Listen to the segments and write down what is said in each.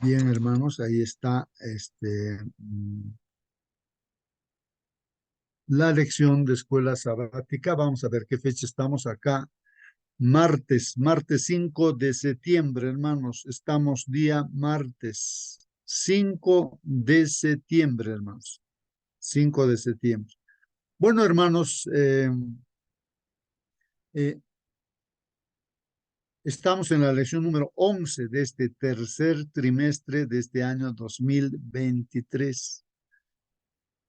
Bien, hermanos, ahí está la lección de escuela sabática. Vamos a ver qué fecha estamos acá. Martes 5 de septiembre, hermanos. Estamos día martes 5 de septiembre, hermanos. 5 de septiembre. Bueno, hermanos, eh, estamos en la lección número 11 de este tercer trimestre de este año 2023.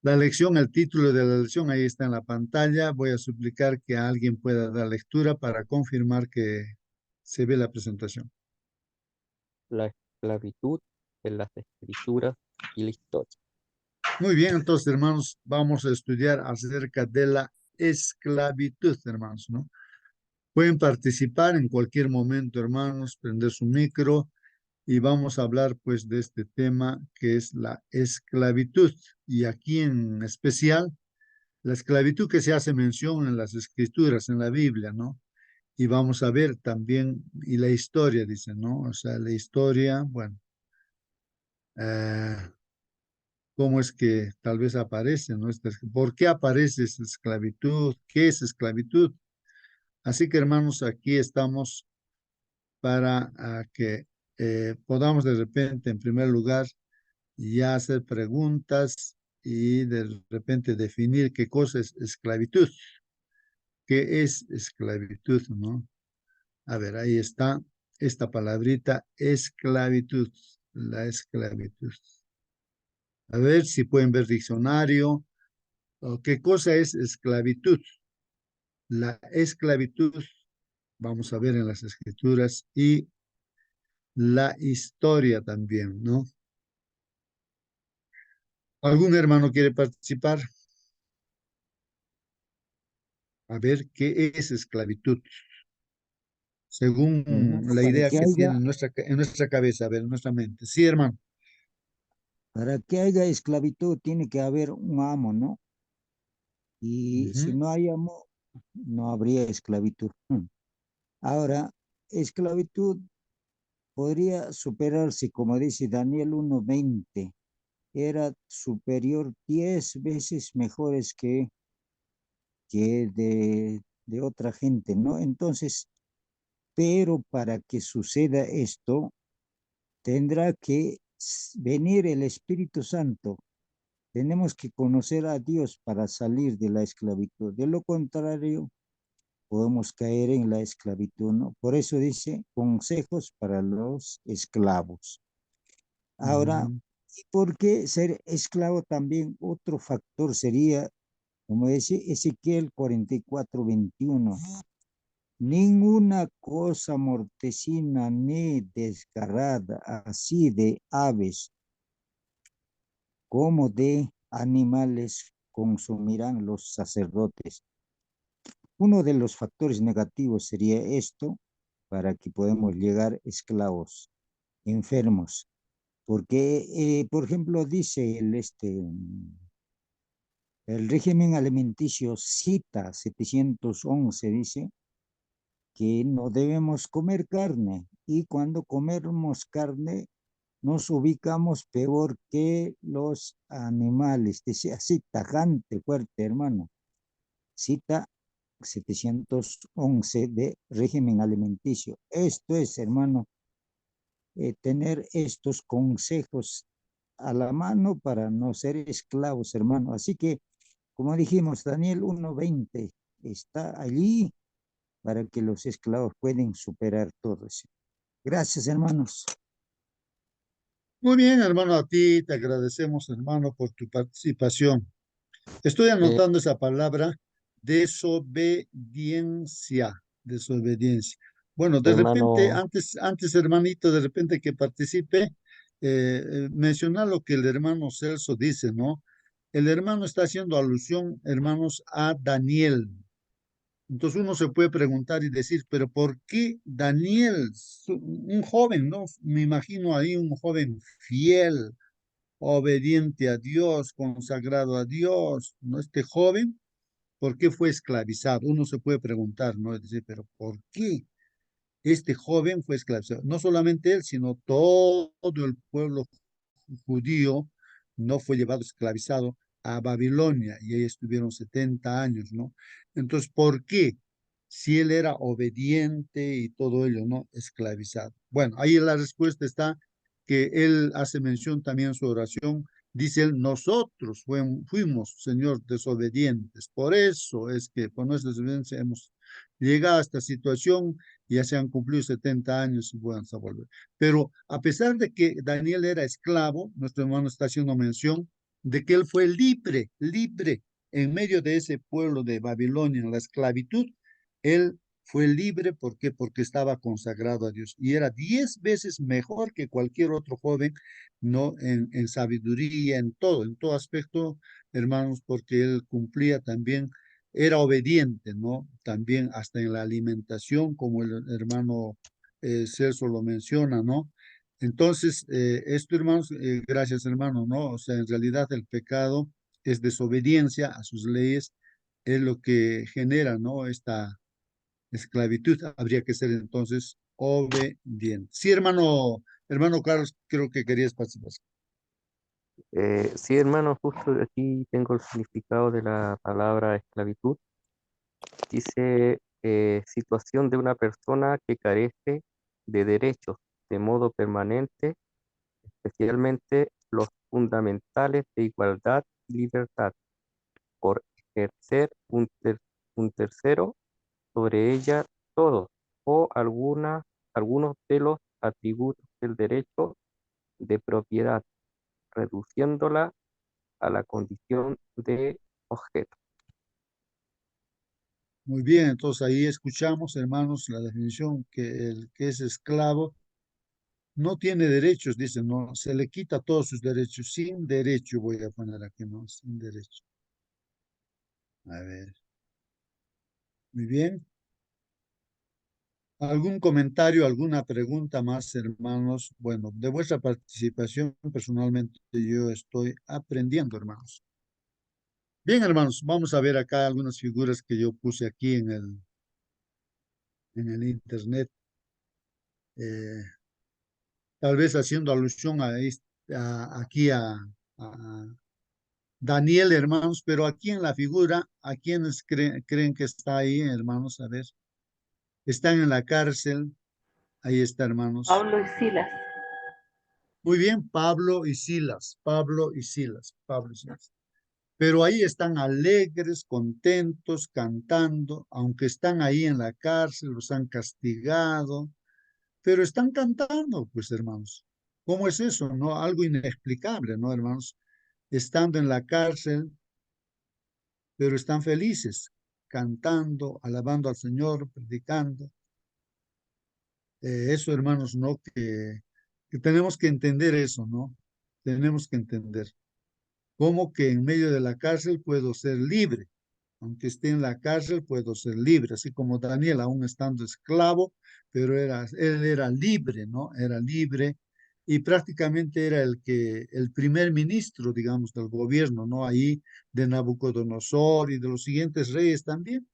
La lección, el título de la lección, ahí está en la pantalla. Voy a suplicar que alguien pueda dar lectura para confirmar que se ve la presentación. La esclavitud en las escrituras y la historia. Muy bien, entonces, hermanos, vamos a estudiar acerca de la esclavitud, hermanos, ¿no? Pueden participar en cualquier momento, hermanos, prender su micro y vamos a hablar, pues, de este tema que es la esclavitud. Y aquí en especial, la esclavitud que se hace mención en las escrituras, en la Biblia, ¿no? Y vamos a ver también, y la historia, dice, ¿no? O sea, la historia, bueno, eh, cómo es que tal vez aparece, ¿no? ¿Por qué aparece esa esclavitud? ¿Qué es esclavitud? Así que, hermanos, aquí estamos para que podamos de repente, en primer lugar, ya hacer preguntas y de repente definir qué cosa es esclavitud. ¿Qué es esclavitud, no? A ver, ahí está esta palabrita, esclavitud, la esclavitud. A ver si pueden ver diccionario. ¿Qué cosa es esclavitud? La esclavitud, vamos a ver en las escrituras y la historia también, ¿no? ¿Algún hermano quiere participar? A ver, ¿qué es esclavitud? Según Hermano, la para idea que que tiene haya, en nuestra cabeza, a ver, en nuestra mente. Sí, hermano. para que haya esclavitud tiene que haber un amo, ¿no? Y si Ujú. no hay amo, no habría esclavitud. Ahora, esclavitud podría superarse, como dice Daniel 1:20, era superior 10 veces mejores que de otra gente, ¿no? Entonces, pero para que suceda esto, tendrá que venir el Espíritu Santo. Tenemos que conocer a Dios para salir de la esclavitud. De lo contrario, podemos caer en la esclavitud, ¿no? Por eso dice consejos para los esclavos. Ahora, Ujú. ¿y por qué ser esclavo también? Otro factor sería, como dice Ezequiel 44:21, ninguna cosa mortecina ni desgarrada, así de aves como de animales, consumirán los sacerdotes. Uno de los factores negativos sería esto, para que podamos llegar esclavos, enfermos, porque, por ejemplo, dice el régimen alimenticio cita 711, dice que no debemos comer carne y cuando comemos carne nos ubicamos peor que los animales. Dice así, tajante, fuerte, hermano. Cita 711 de régimen alimenticio. Esto es, hermano, tener estos consejos a la mano para no ser esclavos, hermano. Así que, como dijimos, Daniel 1:20 está allí para que los esclavos puedan superar todo eso. Gracias, hermanos. Muy bien, hermano, a ti te agradecemos, hermano, por tu participación. Estoy Eh, anotando esa palabra, desobediencia, desobediencia. Bueno, de repente, hermano, hermanito, de repente que participe, mencionar lo que el hermano Celso dice, ¿no? El hermano está haciendo alusión, hermanos, a Daniel. Entonces uno se puede preguntar y decir, pero ¿por qué Daniel, un joven, ¿no? Me imagino ahí un joven fiel, obediente a Dios, consagrado a Dios, ¿no? Este joven, ¿por qué fue esclavizado? Uno se puede preguntar, ¿no? Es decir, pero ¿por qué? este joven fue esclavizado. No solamente él, sino todo el pueblo judío no fue llevado esclavizado a Babilonia y ahí estuvieron 70 años, ¿no? Entonces, ¿por qué? Si él era obediente y todo ello, ¿no? Esclavizado. Bueno, ahí la respuesta está que él hace mención también en su oración. Dice él, nosotros fuimos, Señor, desobedientes. Por eso es que por nuestra desobediencia hemos llegado a esta situación. Ya se han cumplido 70 años y vamos a volver. Pero a pesar de que Daniel era esclavo, nuestro hermano está haciendo mención de que él fue libre, libre en medio de ese pueblo de Babilonia, en la esclavitud. Él fue libre, ¿por qué? Porque estaba consagrado a Dios y era 10 veces mejor que cualquier otro joven, ¿no? En sabiduría, en todo aspecto, hermanos, porque él cumplía también, era obediente, ¿no? También hasta en la alimentación, como el hermano Celso lo menciona, ¿no? Entonces, esto, hermanos, gracias, hermano, ¿no? O sea, en realidad el pecado es desobediencia a sus leyes, es lo que genera, ¿no? Esta esclavitud. Habría que ser entonces obediente. Sí, hermano Carlos, creo que querías participar. Sí, hermano, justo aquí tengo el significado de la palabra esclavitud. Dice situación de una persona que carece de derechos de modo permanente, especialmente los fundamentales de igualdad y libertad, por ejercer un tercero sobre ella todos o algunos de los atributos del derecho de propiedad, reduciéndola a la condición de objeto. Muy bien, entonces ahí escuchamos, hermanos, la definición que el que es esclavo no tiene derechos, dice, no, se le quita todos sus derechos, sin derecho voy a poner aquí, ¿no? Sin derecho. A ver, muy bien. ¿Algún comentario, alguna pregunta más, hermanos? Bueno, de vuestra participación, personalmente yo estoy aprendiendo, hermanos. Bien, hermanos, vamos a ver acá algunas figuras que yo puse aquí en el internet, eh, tal vez haciendo alusión aquí a Daniel, hermanos, pero aquí en la figura, ¿a quiénes creen que está ahí, hermanos? A ver, están en la cárcel, ahí está, hermanos. Pablo y Silas. Muy bien, Pablo y Silas, Pablo y Silas, Pablo y Silas. Pero ahí están alegres, contentos, cantando, aunque están ahí en la cárcel, los han castigado, pero están cantando, pues, hermanos. ¿Cómo es eso? ¿No? Algo inexplicable, ¿no, hermanos? Estando en la cárcel, pero están felices, cantando, alabando al Señor, predicando. Eso, hermanos, ¿no? Que tenemos que entender eso, ¿no? Tenemos que entender cómo que en medio de la cárcel puedo ser libre. Aunque esté en la cárcel, puedo ser libre, así como Daniel, aún estando esclavo, pero él era libre, ¿no? Era libre y prácticamente era el primer ministro, digamos, del gobierno, ¿no? Ahí de Nabucodonosor y de los siguientes reyes también,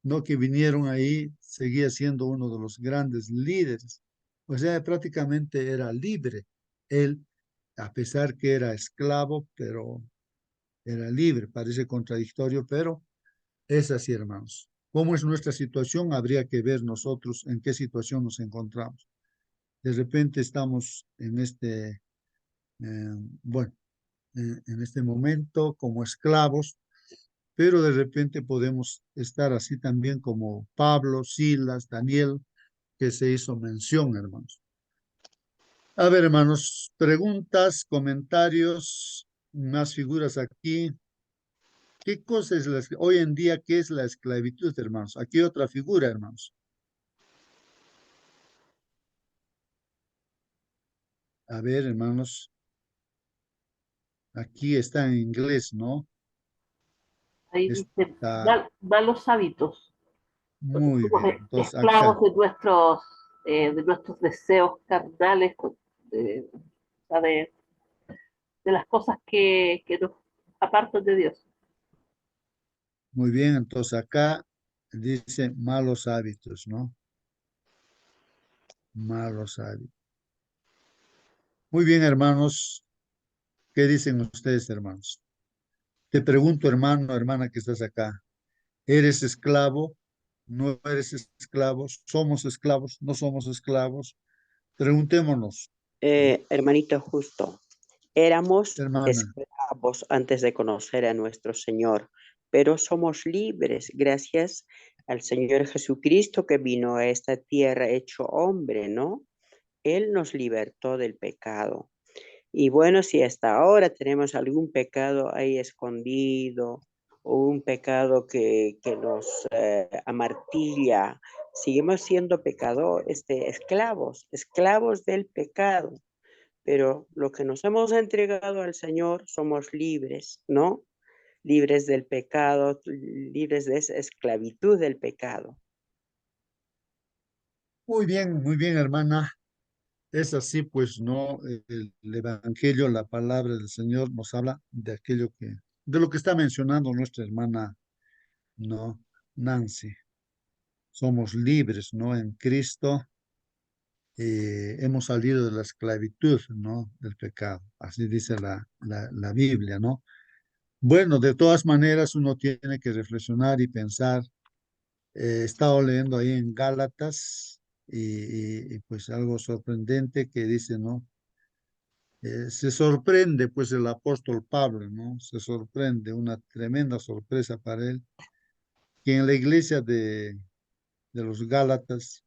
¿no? Que vinieron ahí, seguía siendo uno de los grandes líderes. O sea, prácticamente era libre. Él, a pesar que era esclavo, pero era libre. Parece contradictorio, pero es así, hermanos. ¿Cómo es nuestra situación? Habría que ver nosotros en qué situación nos encontramos. De repente estamos en bueno, en este momento como esclavos, pero de repente podemos estar así también como Pablo, Silas, Daniel, que se hizo mención, hermanos. A ver, hermanos, preguntas, comentarios, más figuras aquí. ¿Qué cosa es hoy en día, qué es la esclavitud, hermanos? Aquí otra figura, hermanos. A ver, hermanos, aquí está en inglés, ¿no? Ahí dice Está malos hábitos, porque muy somos bien. Entonces, acá, esclavos de nuestros deseos carnales, de, o sea, de las cosas que nos apartan de Dios. muy bien. Entonces, acá dice malos hábitos, ¿no? malos hábitos. Muy bien, hermanos. ¿Qué dicen ustedes, hermanos? Te pregunto, hermano, hermana que estás acá. ¿Eres esclavo? ¿No eres esclavo? ¿Somos esclavos? ¿No somos esclavos? Preguntémonos, Hermanito justo, éramos hermana. esclavos antes de conocer a nuestro Señor, pero somos libres gracias al Señor Jesucristo que vino a esta tierra hecho hombre, ¿no? Él nos libertó del pecado. Y bueno, si hasta ahora tenemos algún pecado ahí escondido o un pecado que nos amartilla, seguimos siendo pecadores, esclavos, esclavos del pecado. Pero lo que nos hemos entregado al Señor somos libres, ¿no? Libres del pecado, libres de esa esclavitud del pecado. Muy bien, hermana. Es así, pues, ¿no? El Evangelio, la palabra del Señor nos habla de aquello de lo que está mencionando nuestra hermana, ¿no? Nancy. Somos libres, ¿no? En Cristo hemos salido de la esclavitud, ¿no? Del pecado. Así dice la Biblia, ¿no? Bueno, de todas maneras, uno tiene que reflexionar y pensar. He estado leyendo ahí en Gálatas pues algo sorprendente que dice, ¿no? Se sorprende pues el apóstol Pablo, ¿no? Se sorprende, una tremenda sorpresa para él, que en la iglesia de los Gálatas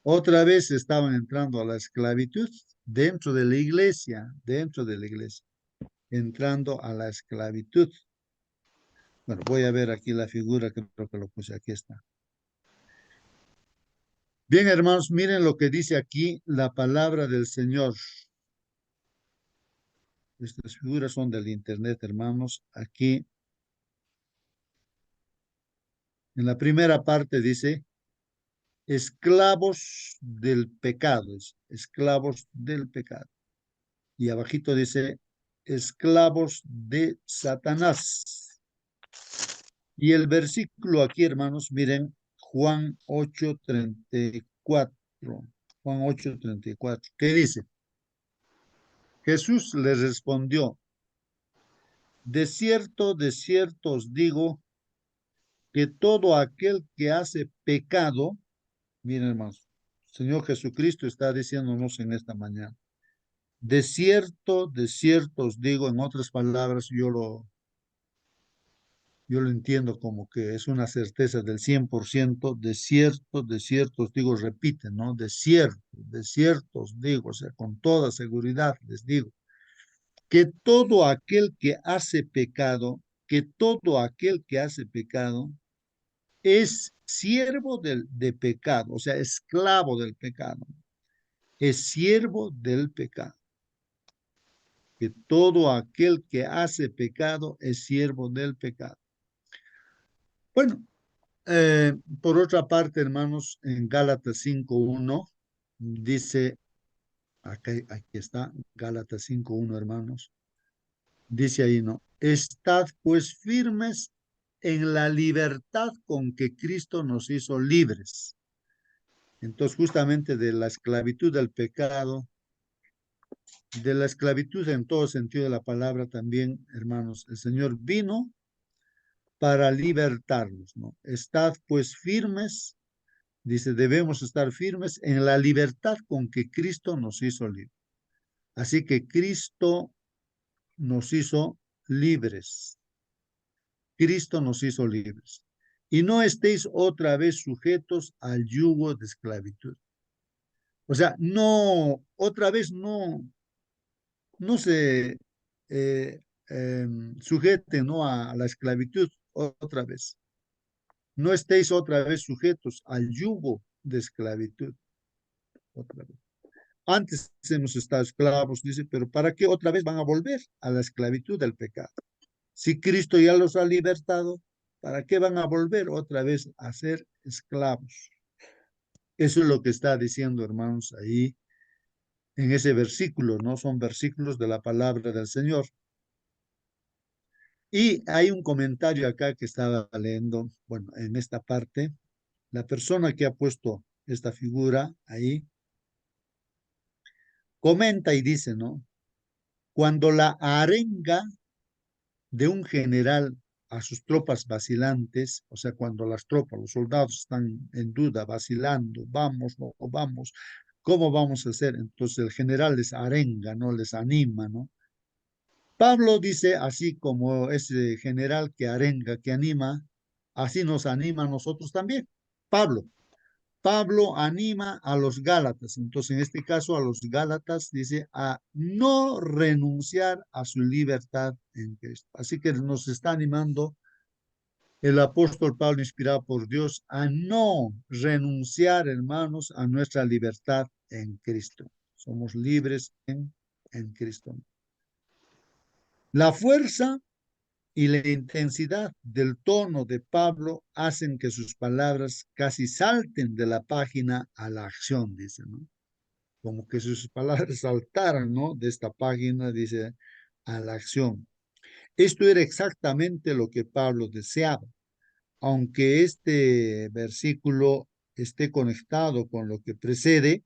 otra vez estaban entrando a la esclavitud dentro de la iglesia, entrando a la esclavitud. Bueno, voy a ver aquí la figura que creo que lo puse, aquí está. Bien, hermanos, miren lo que dice aquí la palabra del Señor. Estas figuras son del internet, hermanos. Aquí, en la primera parte dice, esclavos del pecado, esclavos del pecado. Y abajito dice, esclavos de Satanás. Y el versículo aquí, hermanos, miren, Juan 8:34. Juan 8:34. ¿Qué dice? Jesús les respondió, de cierto os digo que todo aquel que hace pecado, miren hermanos, Señor Jesucristo está diciéndonos en esta mañana, de cierto os digo, en otras palabras, yo lo entiendo como que es una certeza del 100%, de cierto os digo, repite, ¿no? De cierto os digo, o sea, con toda seguridad les digo, que todo aquel que hace pecado, que todo aquel que hace pecado, es siervo de pecado, o sea, esclavo del pecado, es siervo del pecado. Que todo aquel que hace pecado es siervo del pecado. Bueno, por otra parte, hermanos, en Gálatas 5:1 dice, aquí está, Gálatas 5:1, hermanos, dice ahí, ¿no? Estad pues firmes en la libertad con que Cristo nos hizo libres. Entonces, justamente de la esclavitud del pecado, de la esclavitud en todo sentido de la palabra también, hermanos, el Señor vino para libertarnos, ¿no? Estad pues firmes, dice, debemos estar firmes en la libertad con que Cristo nos hizo libres. Así que Cristo nos hizo libres. Cristo nos hizo libres. Y no estéis otra vez sujetos al yugo de esclavitud. O sea, no, otra vez no se sujeten, ¿no? A la esclavitud otra vez. No estéis otra vez sujetos al yugo de esclavitud otra vez. Antes hemos estado esclavos, dice, pero ¿para qué otra vez van a volver a la esclavitud del pecado? Si Cristo ya los ha libertado, ¿para qué van a volver otra vez a ser esclavos? Eso es lo que está diciendo, hermanos, ahí en ese versículo, ¿no? Son versículos de la palabra del Señor. Y hay un comentario acá que estaba leyendo, bueno, en esta parte, la persona que ha puesto esta figura ahí, comenta y dice, ¿no? Cuando la arenga de un general a sus tropas vacilantes, o sea, cuando las tropas, los soldados están en duda, vacilando, vamos, no vamos, ¿cómo vamos a hacer? Entonces el general les arenga, ¿no? Les anima, ¿no? Pablo dice, así como ese general que arenga, que anima, así nos anima a nosotros también. Pablo anima a los Gálatas, entonces en este caso a los Gálatas dice a no renunciar a su libertad en Cristo. Así que nos está animando el apóstol Pablo, inspirado por Dios, a no renunciar, hermanos, a nuestra libertad en Cristo. Somos libres en Cristo. La fuerza y la intensidad del tono de Pablo hacen que sus palabras casi salten de la página a la acción, dice, ¿no? Como que sus palabras saltaran, ¿no? De esta página, dice, a la acción. Esto era exactamente lo que Pablo deseaba, aunque este versículo esté conectado con lo que precede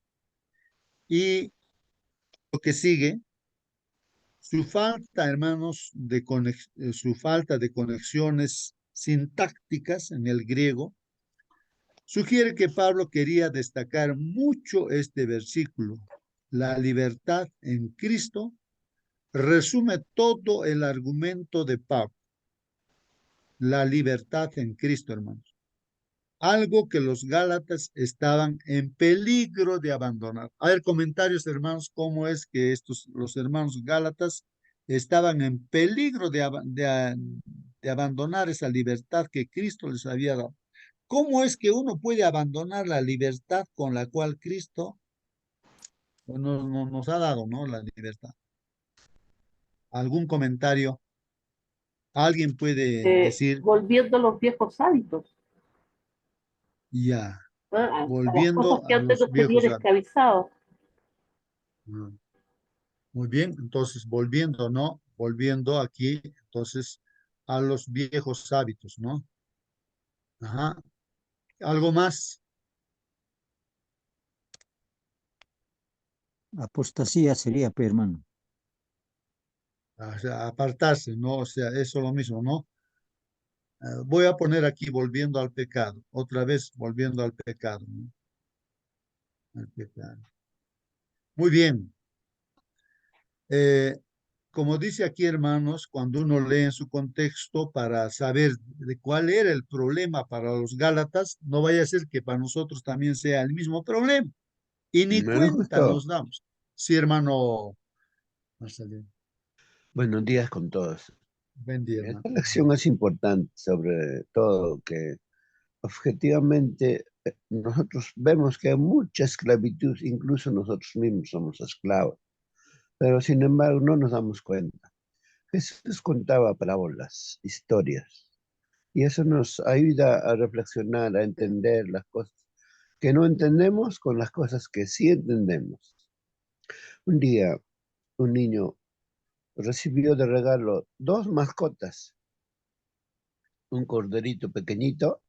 y lo que sigue. Su falta, hermanos, su falta de conexiones sintácticas en el griego sugiere que Pablo quería destacar mucho este versículo. La libertad en Cristo resume todo el argumento de Pablo. La libertad en Cristo, hermanos. Algo que los Gálatas estaban en peligro de abandonar. A ver, comentarios, hermanos, cómo es que los hermanos Gálatas estaban en peligro de abandonar esa libertad que Cristo les había dado. ¿Cómo es que uno puede abandonar la libertad con la cual Cristo nos ha dado, ¿no? La libertad. ¿Algún comentario? ¿Alguien puede decir, Volviendo a los viejos hábitos, ya, a las cosas volviendo que a antes los nos tenían viejos hábitos? esclavizados? Muy bien, entonces volviendo, ¿no? Volviendo aquí, entonces, a los viejos hábitos, ¿no? Ajá. ¿Algo más? Apostasía sería, pues, hermano. O sea, apartarse, ¿no? O sea, eso es lo mismo, ¿no? Voy a poner aquí volviendo al pecado, otra vez volviendo al pecado, ¿no? Al pecado. Muy bien. Como dice aquí, hermanos, cuando uno lee en su contexto para saber de cuál era el problema para los Gálatas, no vaya a ser que para nosotros también sea el mismo problema. Y ni Hermano, cuenta justo, nos damos. Sí, hermano Marcelino. buenos días con todos. Buen día, hermano. Esta lección es importante, sobre todo que objetivamente nosotros vemos que hay mucha esclavitud, incluso nosotros mismos somos esclavos, pero sin embargo no nos damos cuenta. Jesús contaba parábolas, historias, y eso nos ayuda a reflexionar, a entender las cosas que no entendemos con las cosas que sí entendemos. Un día, un niño recibió de regalo dos mascotas, un corderito pequeñito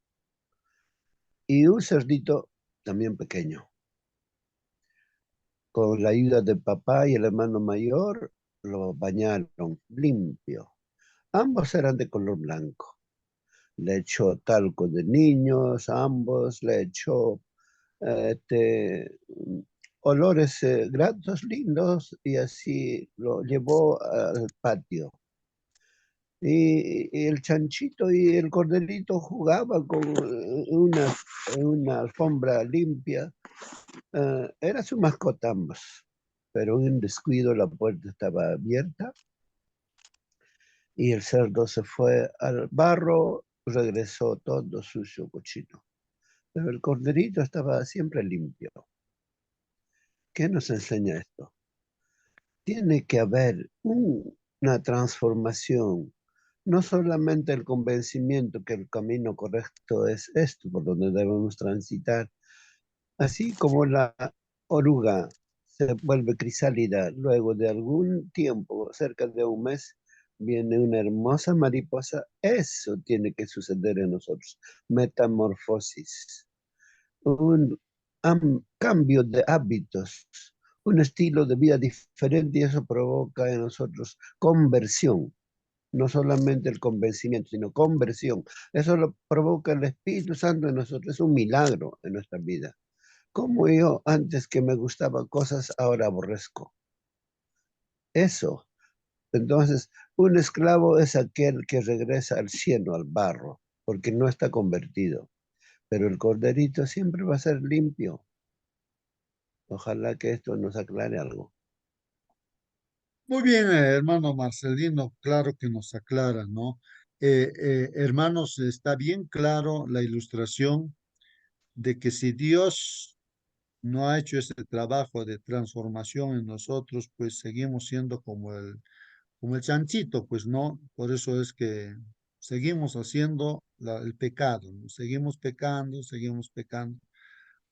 y un cerdito también pequeño. Con la ayuda del papá y el hermano mayor, lo bañaron limpio. Ambos eran de color blanco. Le echó talco de niños, ambos le echó olores gratos, lindos, y así lo llevó al patio. Y el chanchito y el corderito jugaban con una alfombra limpia. Era su mascota ambos, pero en un descuido la puerta estaba abierta y el cerdo se fue al barro, regresó todo sucio, cochino. Pero el corderito estaba siempre limpio. ¿Qué nos enseña esto? Tiene que haber una transformación, no solamente el convencimiento que el camino correcto es esto, por donde debemos transitar, así como la oruga se vuelve crisálida luego de algún tiempo, cerca de un mes, viene una hermosa mariposa, eso tiene que suceder en nosotros, metamorfosis. Un cambio de hábitos, un estilo de vida diferente y eso provoca en nosotros conversión. No solamente el convencimiento, sino conversión. Eso lo provoca el Espíritu Santo en nosotros. Es un milagro en nuestra vida. Como yo antes que me gustaban cosas, ahora aborrezco. Eso. Entonces, un esclavo es aquel que regresa al cielo, al barro, porque no está convertido. Pero el corderito siempre va a ser limpio. Ojalá que esto nos aclare algo. Muy bien, hermano Marcelino, claro que nos aclara, ¿no? Hermanos, está bien claro la ilustración de que si Dios no ha hecho ese trabajo de transformación en nosotros, pues seguimos siendo como el chanchito, pues no, por eso es que seguimos haciendo el pecado, ¿no? Seguimos pecando,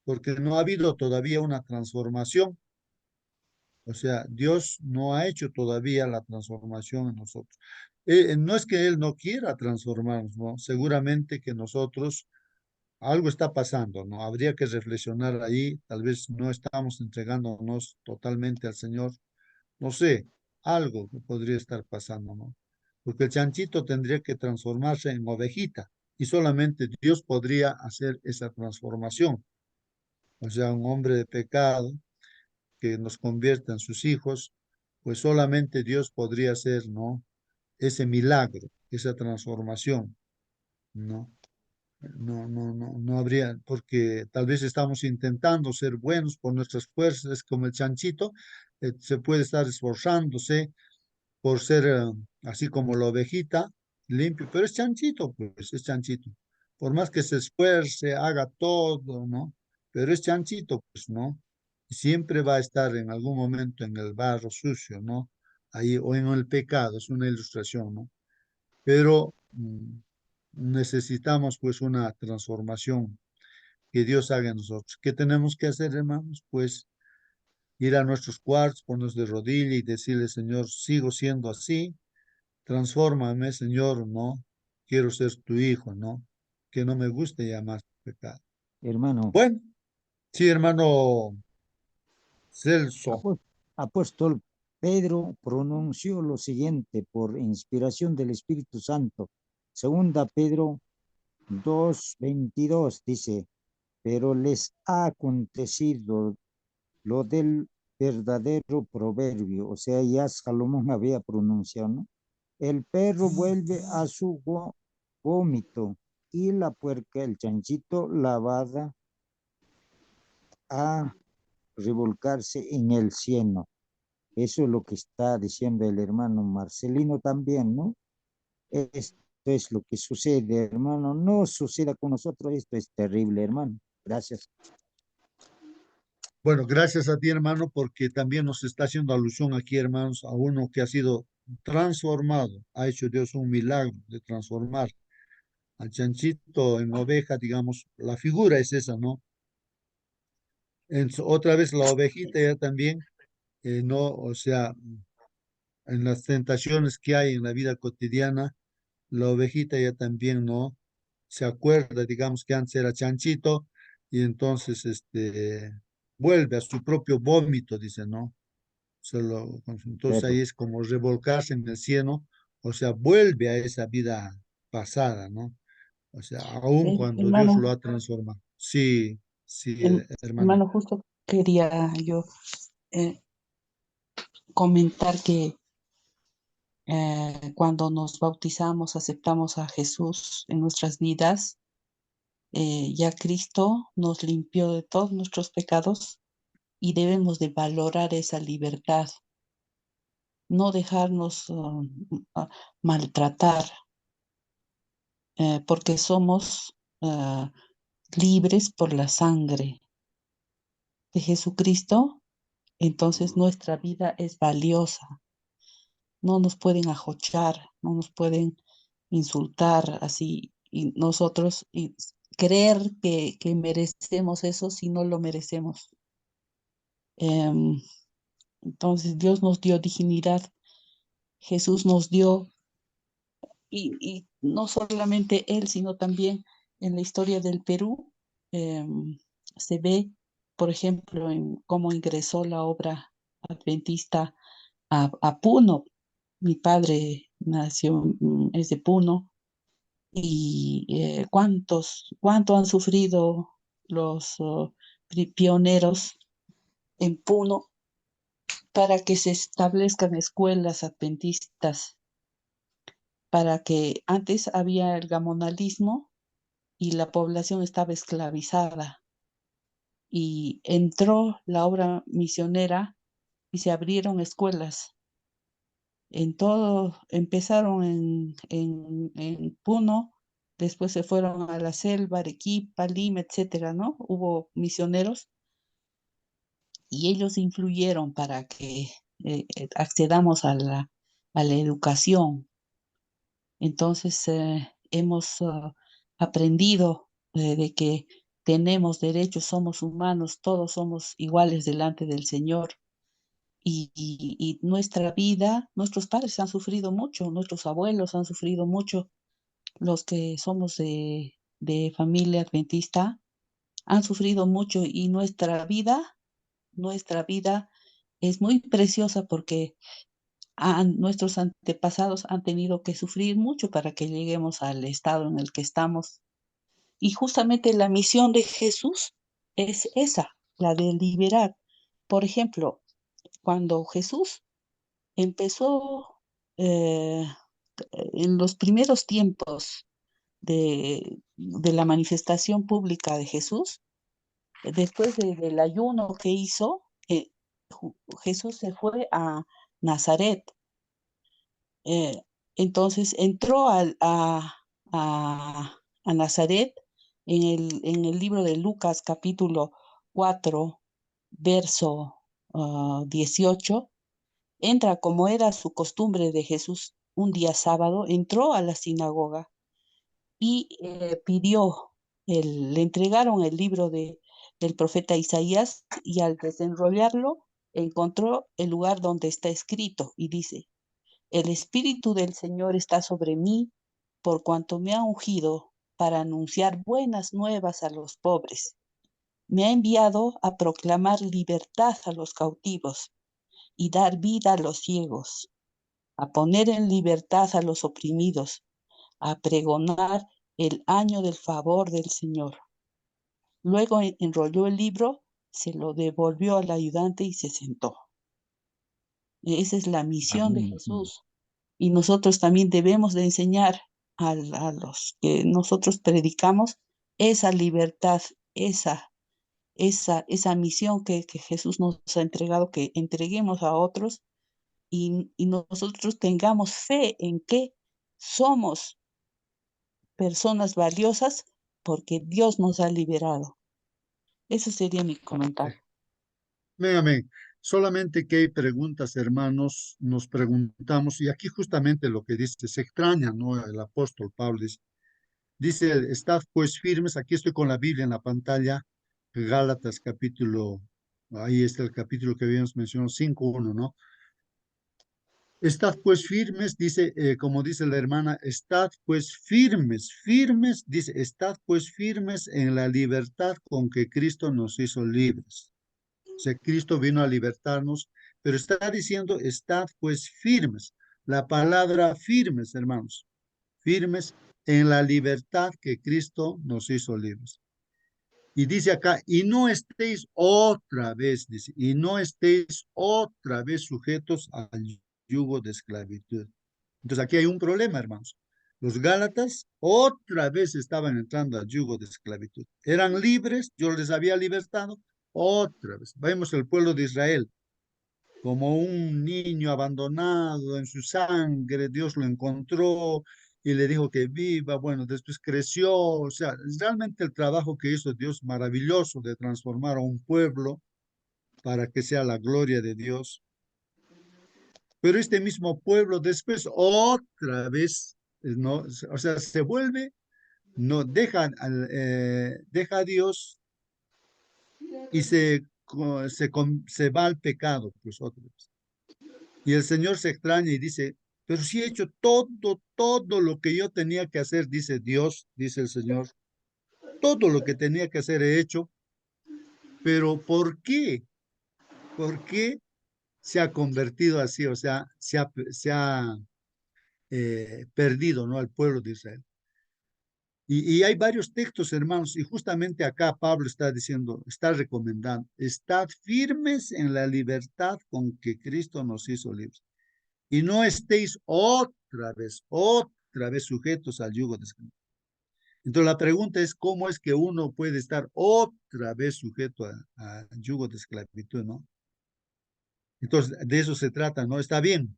porque no ha habido todavía una transformación. O sea, Dios no ha hecho todavía la transformación en nosotros. No es que Él no quiera transformarnos, ¿no? Seguramente que nosotros algo está pasando, ¿no? Habría que reflexionar ahí, tal vez no estamos entregándonos totalmente al Señor, no sé, algo que podría estar pasando, ¿no? Porque el chanchito tendría que transformarse en ovejita y solamente Dios podría hacer esa transformación. O sea, un hombre de pecado que nos convierta en sus hijos, pues solamente Dios podría hacer, ¿no? Ese milagro, esa transformación, ¿no? No habría, porque tal vez estamos intentando ser buenos por nuestras fuerzas, es como el chanchito, se puede estar esforzándose por ser así como la ovejita, limpio, pero es chanchito, pues es chanchito. Por más que se esfuerce, haga todo, ¿no? Pero es chanchito, pues, ¿no? Y siempre va a estar en algún momento en el barro sucio, ¿no? Ahí, o en el pecado, es una ilustración, ¿no? Pero necesitamos pues una transformación que Dios haga en nosotros. ¿Qué tenemos que hacer, hermanos? Pues ir a nuestros cuartos, ponernos de rodilla y decirle, Señor, sigo siendo así, transfórmame, Señor, ¿no? Quiero ser tu hijo, ¿no? Que no me guste ya más pecado. Hermano, Bueno, sí, hermano Celso. apóstol Pedro pronunció lo siguiente por inspiración del Espíritu Santo. Segunda Pedro 2:22 dice, pero les ha acontecido lo del verdadero proverbio, o sea, ya Salomón había pronunciado, ¿no? El perro vuelve a su vómito y la puerca, el chanchito, lavada a revolcarse en el cieno. Eso es lo que está diciendo el hermano Marcelino también, ¿no? Esto es lo que sucede, hermano. No suceda con nosotros, esto es terrible, hermano. Gracias. Bueno, gracias a ti, hermano, porque también nos está haciendo alusión aquí, hermanos, a uno que ha sido transformado. Ha hecho Dios un milagro de transformar al chanchito en oveja, digamos, la figura es esa, ¿no? Otra vez la ovejita ya también, no, o sea, en las tentaciones que hay en la vida cotidiana, la ovejita ya también, ¿no? Se acuerda, digamos, que antes era chanchito y entonces, vuelve a su propio vómito, dice, ¿no? Entonces Pero, ahí es como revolcarse en el cielo, o sea, vuelve a esa vida pasada, ¿no? O sea, aun cuando Dios lo Hermano, ha transformado. Sí, sí, hermano. hermano, justo quería yo eh, comentar que cuando nos bautizamos, aceptamos a Jesús en nuestras vidas, ya Cristo nos limpió de todos nuestros pecados y debemos de valorar esa libertad, no dejarnos maltratar, porque somos libres por la sangre de Jesucristo. Entonces nuestra vida es valiosa. No nos pueden ajochar, no nos pueden insultar así y nosotros creer que merecemos eso si no lo merecemos. Em, entonces Dios nos dio dignidad, Jesús nos dio, y no solamente Él, sino también en la historia del Perú, em, se ve por ejemplo, en cómo ingresó la obra adventista a Puno. Mi padre nació, es de Puno, y cuánto han sufrido los pioneros en Puno para que se establezcan escuelas adventistas, para que antes había el gamonalismo y la población estaba esclavizada, y entró la obra misionera y se abrieron escuelas. En todo, empezaron en Puno, después se fueron a la selva, Arequipa, Lima, etcétera, ¿no? Hubo misioneros y ellos influyeron para que accedamos a la educación. Entonces, hemos aprendido de que tenemos derechos, somos humanos, todos somos iguales delante del Señor. Y nuestra vida, nuestros padres han sufrido mucho, nuestros abuelos han sufrido mucho, los que somos de familia adventista han sufrido mucho, y nuestra vida es muy preciosa porque nuestros antepasados han tenido que sufrir mucho para que lleguemos al estado en el que estamos. Y justamente la misión de Jesús es esa, la de liberar. Por ejemplo, cuando Jesús empezó eh, en los primeros tiempos de la manifestación pública de Jesús, después del ayuno que hizo, Jesús se fue a Nazaret. Eh, entonces entró a Nazaret en el libro de Lucas capítulo 4, verso 18. Entra como era su costumbre de Jesús un día sábado, entró a la sinagoga y le entregaron el libro del profeta Isaías, y al desenrollarlo encontró el lugar donde está escrito y dice: el Espíritu del Señor está sobre mí, por cuanto me ha ungido para anunciar buenas nuevas a los pobres. Me ha enviado a proclamar libertad a los cautivos y dar vida a los ciegos, a poner en libertad a los oprimidos, a pregonar el año del favor del Señor. Luego enrolló el libro, se lo devolvió al ayudante y se sentó. Esa es la misión de Jesús. Y nosotros también debemos de enseñar a los que nosotros predicamos esa libertad, esa misión que Jesús nos ha entregado, que entreguemos a otros, y nosotros tengamos fe en que somos personas valiosas porque Dios nos ha liberado. Ese sería mi comentario. Amén, amén. Solamente que hay preguntas, hermanos, nos preguntamos, y aquí justamente lo que dice, se extraña, ¿no? El apóstol Pablo dice, estad pues firmes, aquí estoy con la Biblia en la pantalla, Gálatas capítulo, ahí está el capítulo que habíamos mencionado, 5:1, ¿no? Estad pues firmes, dice, como dice la hermana, estad pues firmes, firmes, dice, estad pues firmes en la libertad con que Cristo nos hizo libres. O sea, Cristo vino a libertarnos, pero está diciendo, estad pues firmes. La palabra firmes, hermanos, firmes en la libertad que Cristo nos hizo libres. Y dice acá, y no estéis otra vez, dice, y no estéis otra vez sujetos al yugo de esclavitud. Entonces aquí hay un problema, hermanos. Los Gálatas otra vez estaban entrando al yugo de esclavitud. Eran libres, yo les había libertado, otra vez. Vemos el pueblo de Israel como un niño abandonado en su sangre, Dios lo encontró y le dijo que viva, bueno, después creció, o sea, realmente el trabajo que hizo Dios maravilloso de transformar a un pueblo para que sea la gloria de Dios. Pero este mismo pueblo después otra vez, ¿no? O sea, se vuelve, no deja, deja a Dios y se va al pecado, pues otra vez. Y el Señor se extraña y dice, pero si he hecho todo lo que yo tenía que hacer, dice Dios, dice el Señor, todo lo que tenía que hacer he hecho, Pero ¿por qué? ¿Por qué se ha convertido así? O sea, se ha perdido, ¿no? Al pueblo de Israel. Y hay varios textos, hermanos, y justamente acá Pablo está diciendo, está recomendando, estad firmes en la libertad con que Cristo nos hizo libres. Y no estéis otra vez sujetos al yugo de esclavitud. Entonces la pregunta es, ¿cómo es que uno puede estar otra vez sujeto al yugo de esclavitud, ¿no? Entonces, de eso se trata, ¿no? Está bien,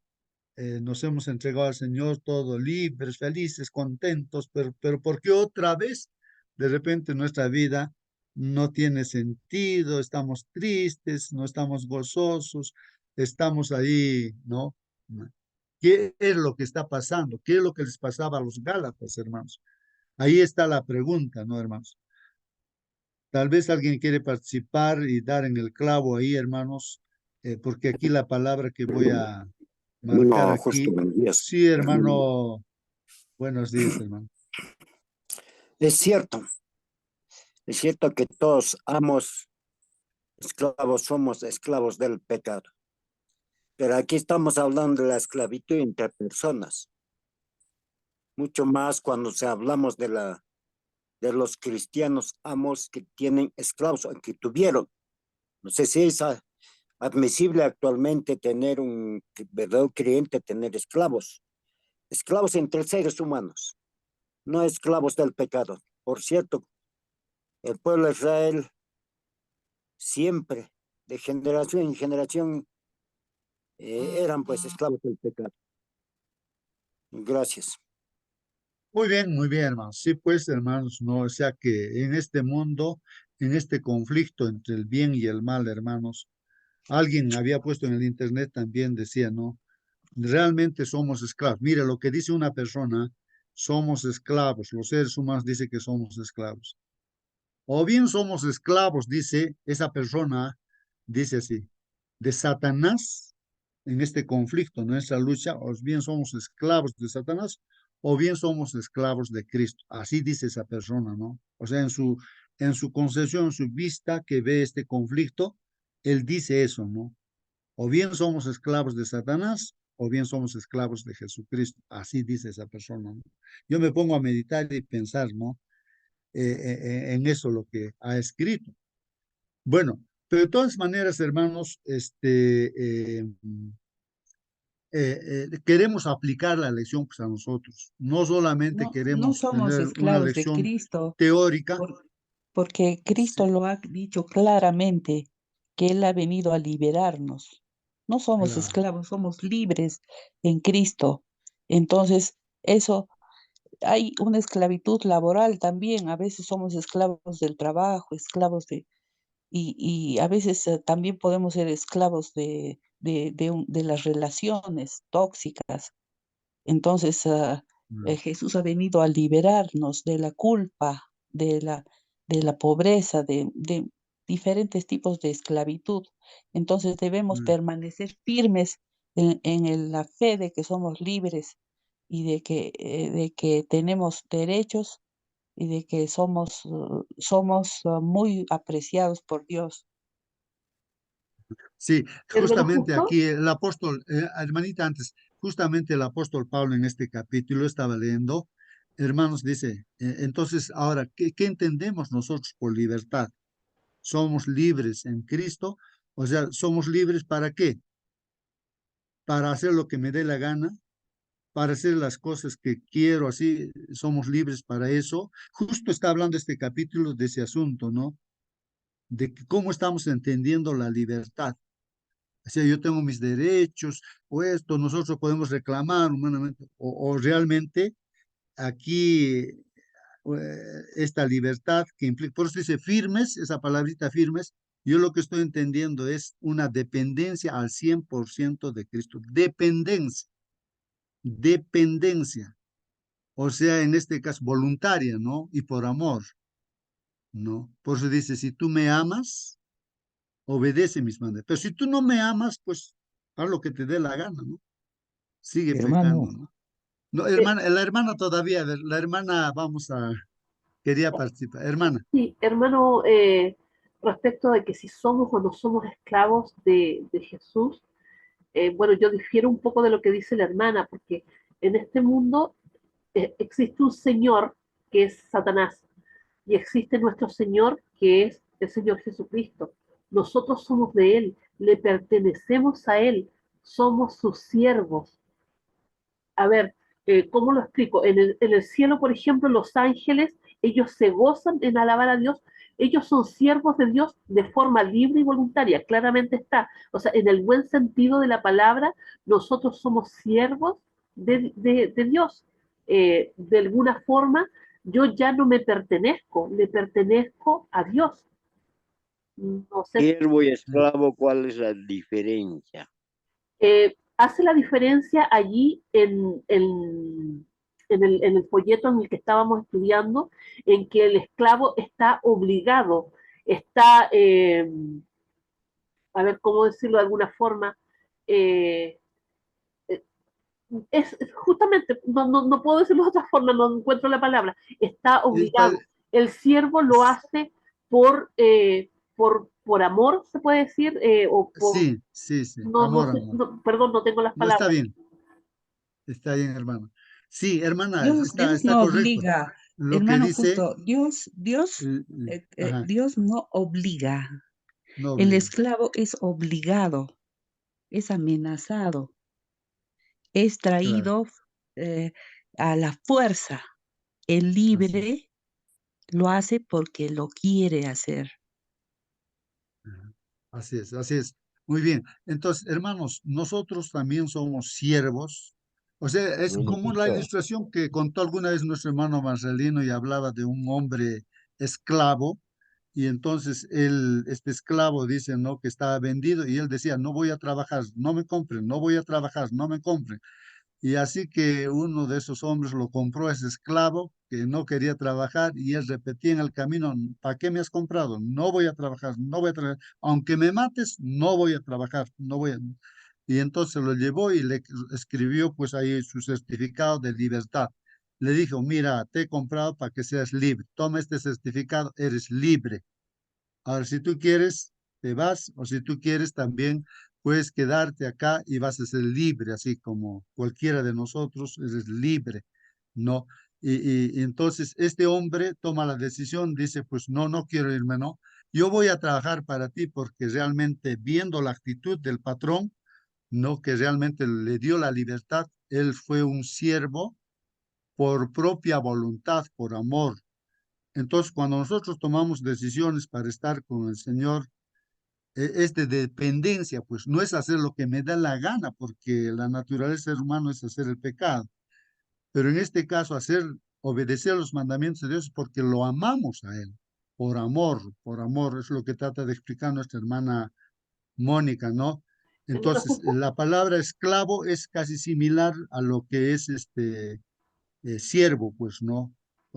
nos hemos entregado al Señor todos libres, felices, contentos, pero ¿por qué otra vez de repente nuestra vida no tiene sentido? Estamos tristes, no estamos gozosos, estamos ahí, ¿no? ¿Qué es lo que está pasando? ¿Qué es lo que les pasaba a los Gálatas, hermanos? Ahí está la pregunta, ¿no, hermanos? Tal vez alguien quiere participar y dar en el clavo ahí, hermanos, porque aquí la palabra que voy a marcar No, justo aquí, buenos días. sí, hermano, buenos días, hermano. Es cierto que todos amos esclavos, somos esclavos del pecado. Pero aquí estamos hablando de la esclavitud entre personas. Mucho más cuando hablamos de los cristianos amos que tienen esclavos, o que tuvieron. No sé si es admisible actualmente tener un verdadero creyente, tener esclavos. Esclavos entre seres humanos, no esclavos del pecado. Por cierto, el pueblo de Israel siempre, de generación en generación, eran pues esclavos del pecado. Gracias. Muy bien, hermanos. Sí, pues, hermanos, no, o sea que en este mundo, en este conflicto entre el bien y el mal, hermanos, alguien había puesto en el internet también, decía, ¿no? Realmente somos esclavos. Mira lo que dice una persona, somos esclavos, los seres humanos dicen que somos esclavos. O bien somos esclavos, dice esa persona, dice así, de Satanás en este conflicto, nuestra lucha, o bien somos esclavos de Satanás, o bien somos esclavos de Cristo. Así dice esa persona, ¿no? O sea, en su concepción, en su vista que ve este conflicto, él dice eso, ¿no? O bien somos esclavos de Satanás, o bien somos esclavos de Jesucristo. Así dice esa persona, ¿no? Yo me pongo a meditar y pensar, ¿no? En eso lo que ha escrito. Bueno, pero de todas maneras, hermanos, queremos aplicar la lección pues, a nosotros. No solamente No queremos somos tener una esclavos de lección Cristo, teórica. porque Cristo Sí, lo ha dicho claramente, que Él ha venido a liberarnos. No somos claro. esclavos, somos libres en Cristo. Entonces, eso, hay una esclavitud laboral también. A veces somos esclavos del trabajo, esclavos y a veces también podemos ser esclavos de las relaciones tóxicas. Entonces, Mm, Jesús ha venido a liberarnos de la culpa, de la pobreza, de diferentes tipos de esclavitud. Entonces debemos mm. permanecer firmes en la fe de que somos libres y de que tenemos derechos y de que somos muy apreciados por Dios. Sí, Hermano justamente Justo, aquí el apóstol, hermanita, antes, justamente el apóstol Pablo en este capítulo estaba leyendo, hermanos, dice, entonces ahora, ¿qué entendemos nosotros por libertad? Somos libres en Cristo, o sea, somos libres ¿para qué? Para hacer lo que me dé la gana, para hacer las cosas que quiero, así somos libres para eso. Justo está hablando este capítulo de ese asunto, ¿no? De cómo estamos entendiendo la libertad. O sea, yo tengo mis derechos, o esto, nosotros podemos reclamar humanamente, o realmente aquí esta libertad que implica, por eso dice firmes, esa palabrita firmes, yo lo que estoy entendiendo es una dependencia al 100% de Cristo, dependencia, o sea, en este caso voluntaria, ¿no? Y por amor, ¿no? Por eso dice, si tú me amas, obedece mis mandatos, pero si tú no me amas, pues haz lo que te dé la gana, ¿no? Sigue Hermano, pecando, ¿no? No, eh, hermana, la hermana todavía, a ver, la hermana, quería participar. Hermana, sí, hermano, respecto de que si somos o no somos esclavos de Jesús, bueno, yo difiero un poco de lo que dice la hermana, porque en este mundo existe un Señor que es Satanás y existe nuestro Señor que es el Señor Jesucristo. Nosotros somos de Él, le pertenecemos a Él, somos sus siervos. A ver, ¿cómo lo explico? En el cielo, por ejemplo, los ángeles, ellos se gozan en alabar a Dios, ellos son siervos de Dios de forma libre y voluntaria, claramente está. O sea, en el buen sentido de la palabra, nosotros somos siervos de Dios. De alguna forma, yo ya no me pertenezco, le pertenezco a Dios. No sé, Siervo y esclavo, ¿cuál es la diferencia? hace la diferencia allí en el folleto en el que estábamos estudiando, en que el esclavo está obligado, está, a ver, ¿cómo decirlo de alguna forma? Eh, es justamente, no puedo decirlo de otra forma, no encuentro la palabra, está obligado. El siervo lo hace por amor, se puede decir, o por... Sí, sí, sí, No, amor, sé, amor. perdón, no tengo las No, está palabras. bien, hermano. Sí, hermana, Dios está no correcto. obliga, Lo que hermano dice, justo, ajá, Dios no obliga. no El obliga. esclavo es obligado, es amenazado, es Claro. traído a la fuerza. El Así es. libre lo hace porque lo quiere hacer. Ajá. Así es. Muy bien. Entonces, hermanos, nosotros también somos siervos. O sea, es como la ilustración que contó alguna vez nuestro hermano Marcelino y hablaba de un hombre esclavo. Y entonces este esclavo dice, ¿no? Que estaba vendido y él decía, no voy a trabajar, no me compren, no voy a trabajar, no me compren. Y así que uno de esos hombres lo compró, ese esclavo que no quería trabajar y él repetía en el camino, ¿para qué me has comprado? No voy a trabajar, no voy a trabajar, aunque me mates, no voy a trabajar, no voy a... Y entonces lo llevó y le escribió pues ahí su certificado de libertad. Le dijo, mira, te he comprado para que seas libre, toma este certificado, eres libre. Ahora, si tú quieres, te vas, o si tú quieres también, puedes quedarte acá y vas a ser libre, así como cualquiera de nosotros, eres libre, ¿no? Y entonces este hombre toma la decisión, dice, pues no, no quiero irme, no. Yo voy a trabajar para ti porque realmente viendo la actitud del patrón, no que realmente le dio la libertad, él fue un siervo por propia voluntad, por amor. Entonces, cuando nosotros tomamos decisiones para estar con el Señor, es de dependencia, pues no es hacer lo que me da la gana, porque la naturaleza del humano es hacer el pecado. Pero en este caso, obedecer los mandamientos de Dios porque lo amamos a Él, por amor, es lo que trata de explicar nuestra hermana Mónica, ¿no? Hermano, Entonces, justo, la palabra esclavo es casi similar a lo que es siervo, pues, ¿no?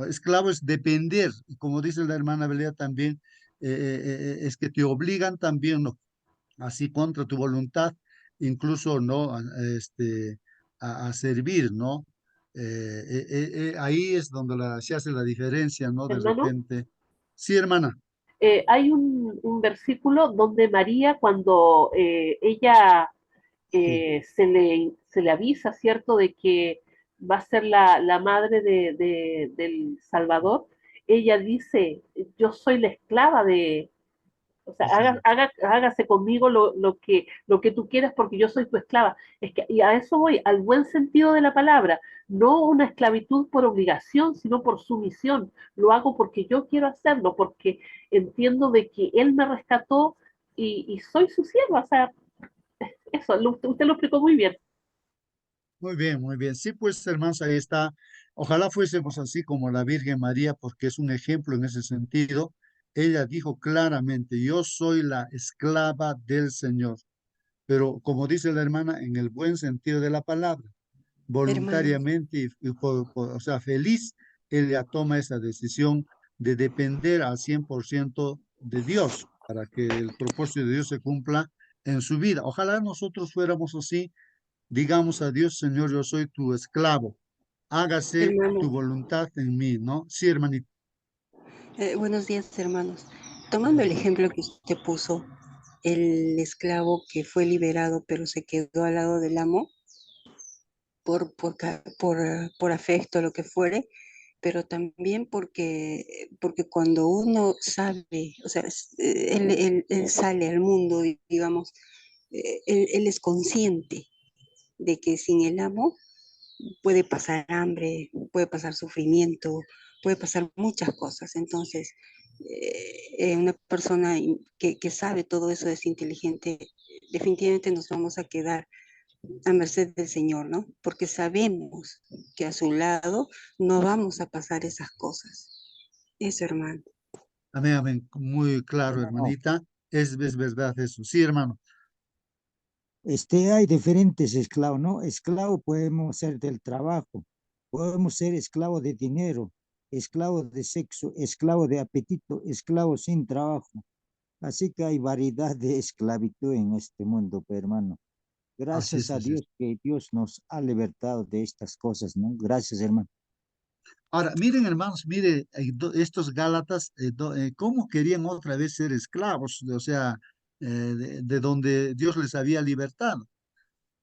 Esclavo es depender, y como dice la hermana Belea también, es que te obligan también, ¿no? Así contra tu voluntad, incluso, ¿no? A servir, ¿no? Ahí es donde se hace la diferencia, ¿no? De hermano, repente. Sí, hermana. hay un versículo donde María, cuando ella Sí, se le avisa, ¿cierto?, de que va a ser la madre del Salvador, ella dice, yo soy la esclava de, o sea, así es. hágase conmigo lo que tú quieras porque yo soy tu esclava. Es que, y a eso voy, al buen sentido de la palabra, no una esclavitud por obligación, sino por sumisión. Lo hago porque yo quiero hacerlo, porque entiendo de que Él me rescató y soy su sierva. O sea, eso, usted lo explicó muy bien. Muy bien, muy bien. Sí, pues, hermanos, ahí está. Ojalá fuésemos así como la Virgen María, porque es un ejemplo en ese sentido. Ella dijo claramente, yo soy la esclava del Señor. Pero como dice la hermana, en el buen sentido de la palabra, Hermanos, voluntariamente o sea, feliz, ella toma esa decisión de depender al 100% de Dios para que el propósito de Dios se cumpla en su vida. Ojalá nosotros fuéramos así, digamos a Dios, Señor, yo soy tu esclavo, hágase tu hermanos, voluntad en mí, ¿no? Sí, hermanito. buenos días, hermanos. tomando el ejemplo que usted puso, el esclavo que fue liberado pero se quedó al lado del amo por afecto, lo que fuere, pero también porque cuando uno sabe, o sea, él sale al mundo, digamos, él es consciente de que sin el amo puede pasar hambre, puede pasar sufrimiento, puede pasar muchas cosas. Entonces, una persona que sabe todo eso, es inteligente, definitivamente nos vamos a quedar a merced del Señor, ¿no? Porque sabemos que a su lado no vamos a pasar esas cosas. Eso, hermano. Amén, amén. Muy claro, No, hermanita. Es verdad eso. Sí, hermano. hay diferentes esclavos, ¿no? Esclavo podemos ser del trabajo, podemos ser esclavo de dinero, esclavo de sexo, esclavo de apetito, esclavo sin trabajo. Así que hay variedad de esclavitud en este mundo, pues, hermano. Así Gracias es, a así es. Dios que Dios nos ha libertado de estas cosas, ¿no? Gracias, hermano. Ahora, miren, hermanos, mire, estos Gálatas, cómo querían otra vez ser esclavos, o sea, de donde Dios les había libertado.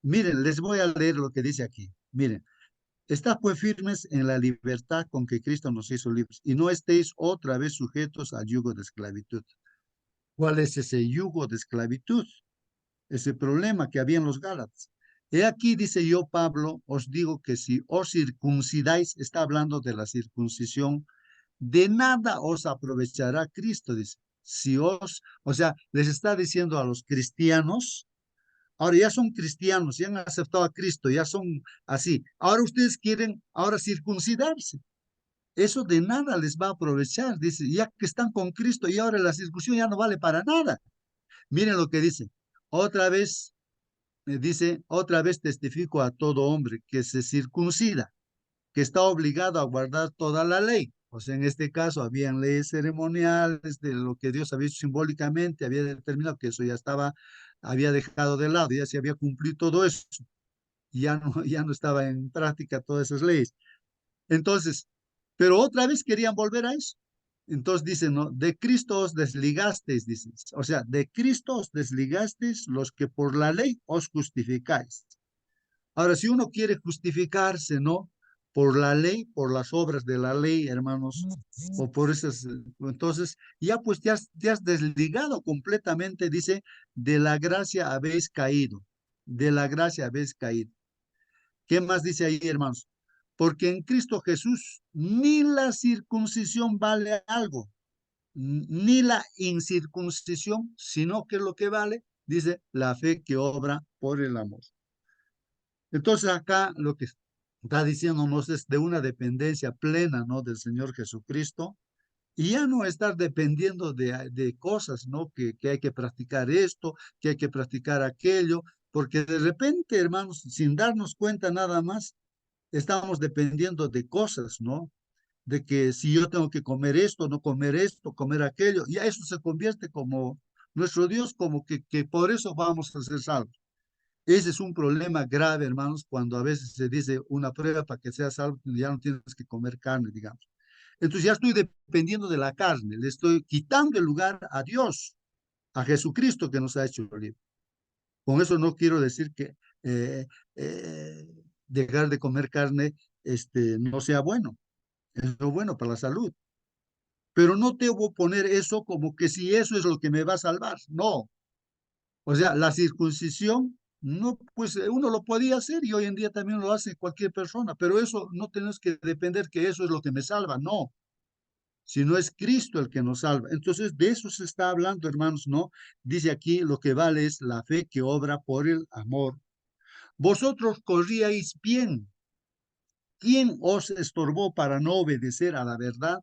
Miren, les voy a leer lo que dice aquí. Miren, estad pues firmes en la libertad con que Cristo nos hizo libres y no estéis otra vez sujetos al yugo de esclavitud. ¿Cuál es ese yugo de esclavitud? Ese problema que había en los Gálatas. He aquí, dice yo, Pablo, os digo que si os circuncidáis, está hablando de la circuncisión, de nada os aprovechará Cristo, dice. Si os, o sea, les está diciendo a los cristianos, ahora ya son cristianos, ya han aceptado a Cristo, ya son así. Ahora ustedes quieren ahora circuncidarse. Eso de nada les va a aprovechar, dice, ya que están con Cristo y ahora la circuncisión ya no vale para nada. Miren lo que dice. Otra vez, dice, otra vez testifico a todo hombre que se circuncida, que está obligado a guardar toda la ley. O sea, en este caso, habían leyes ceremoniales de lo que Dios había hecho simbólicamente, había determinado que eso ya estaba, había dejado de lado, ya se había cumplido todo eso, ya no estaba en práctica todas esas leyes. Entonces, pero otra vez querían volver a eso. Entonces dicen, ¿no? De Cristo os desligasteis, dicen. O sea, de Cristo os desligasteis los que por la ley os justificáis. Ahora, si uno quiere justificarse, ¿no? Por la ley, por las obras de la ley, hermanos, o por esas, entonces ya pues te has desligado completamente, dice, de la gracia habéis caído, de la gracia habéis caído. ¿Qué más dice ahí, hermanos? Porque en Cristo Jesús ni la circuncisión vale algo, ni la incircuncisión, sino que lo que vale, dice, la fe que obra por el amor. Entonces acá lo que está diciéndonos es de una dependencia plena, ¿no? Del Señor Jesucristo, y ya no estar dependiendo de cosas, ¿no? Que hay que practicar esto, que hay que practicar aquello, porque de repente, hermanos, sin darnos cuenta nada más, estamos dependiendo de cosas, ¿no? De que si yo tengo que comer esto, no comer esto, comer aquello, y eso se convierte como nuestro Dios, como que por eso vamos a ser salvos. Ese es un problema grave, hermanos, cuando a veces se dice una prueba para que seas salvo, ya no tienes que comer carne, digamos. Entonces ya estoy dependiendo de la carne, le estoy quitando el lugar a Dios, a Jesucristo que nos ha hecho libre. Con eso no quiero decir que dejar de comer carne no sea bueno, es lo bueno para la salud. Pero no debo poner eso como que si eso es lo que me va a salvar, no. O sea, la circuncisión, no, pues uno lo podía hacer y hoy en día también lo hace cualquier persona, pero eso no tenemos que depender que eso es lo que me salva, no, sino es Cristo el que nos salva. Entonces, de eso se está hablando, hermanos, ¿no? Dice aquí, lo que vale es la fe que obra por el amor. Vosotros corríais bien. ¿Quién os estorbó para no obedecer a la verdad?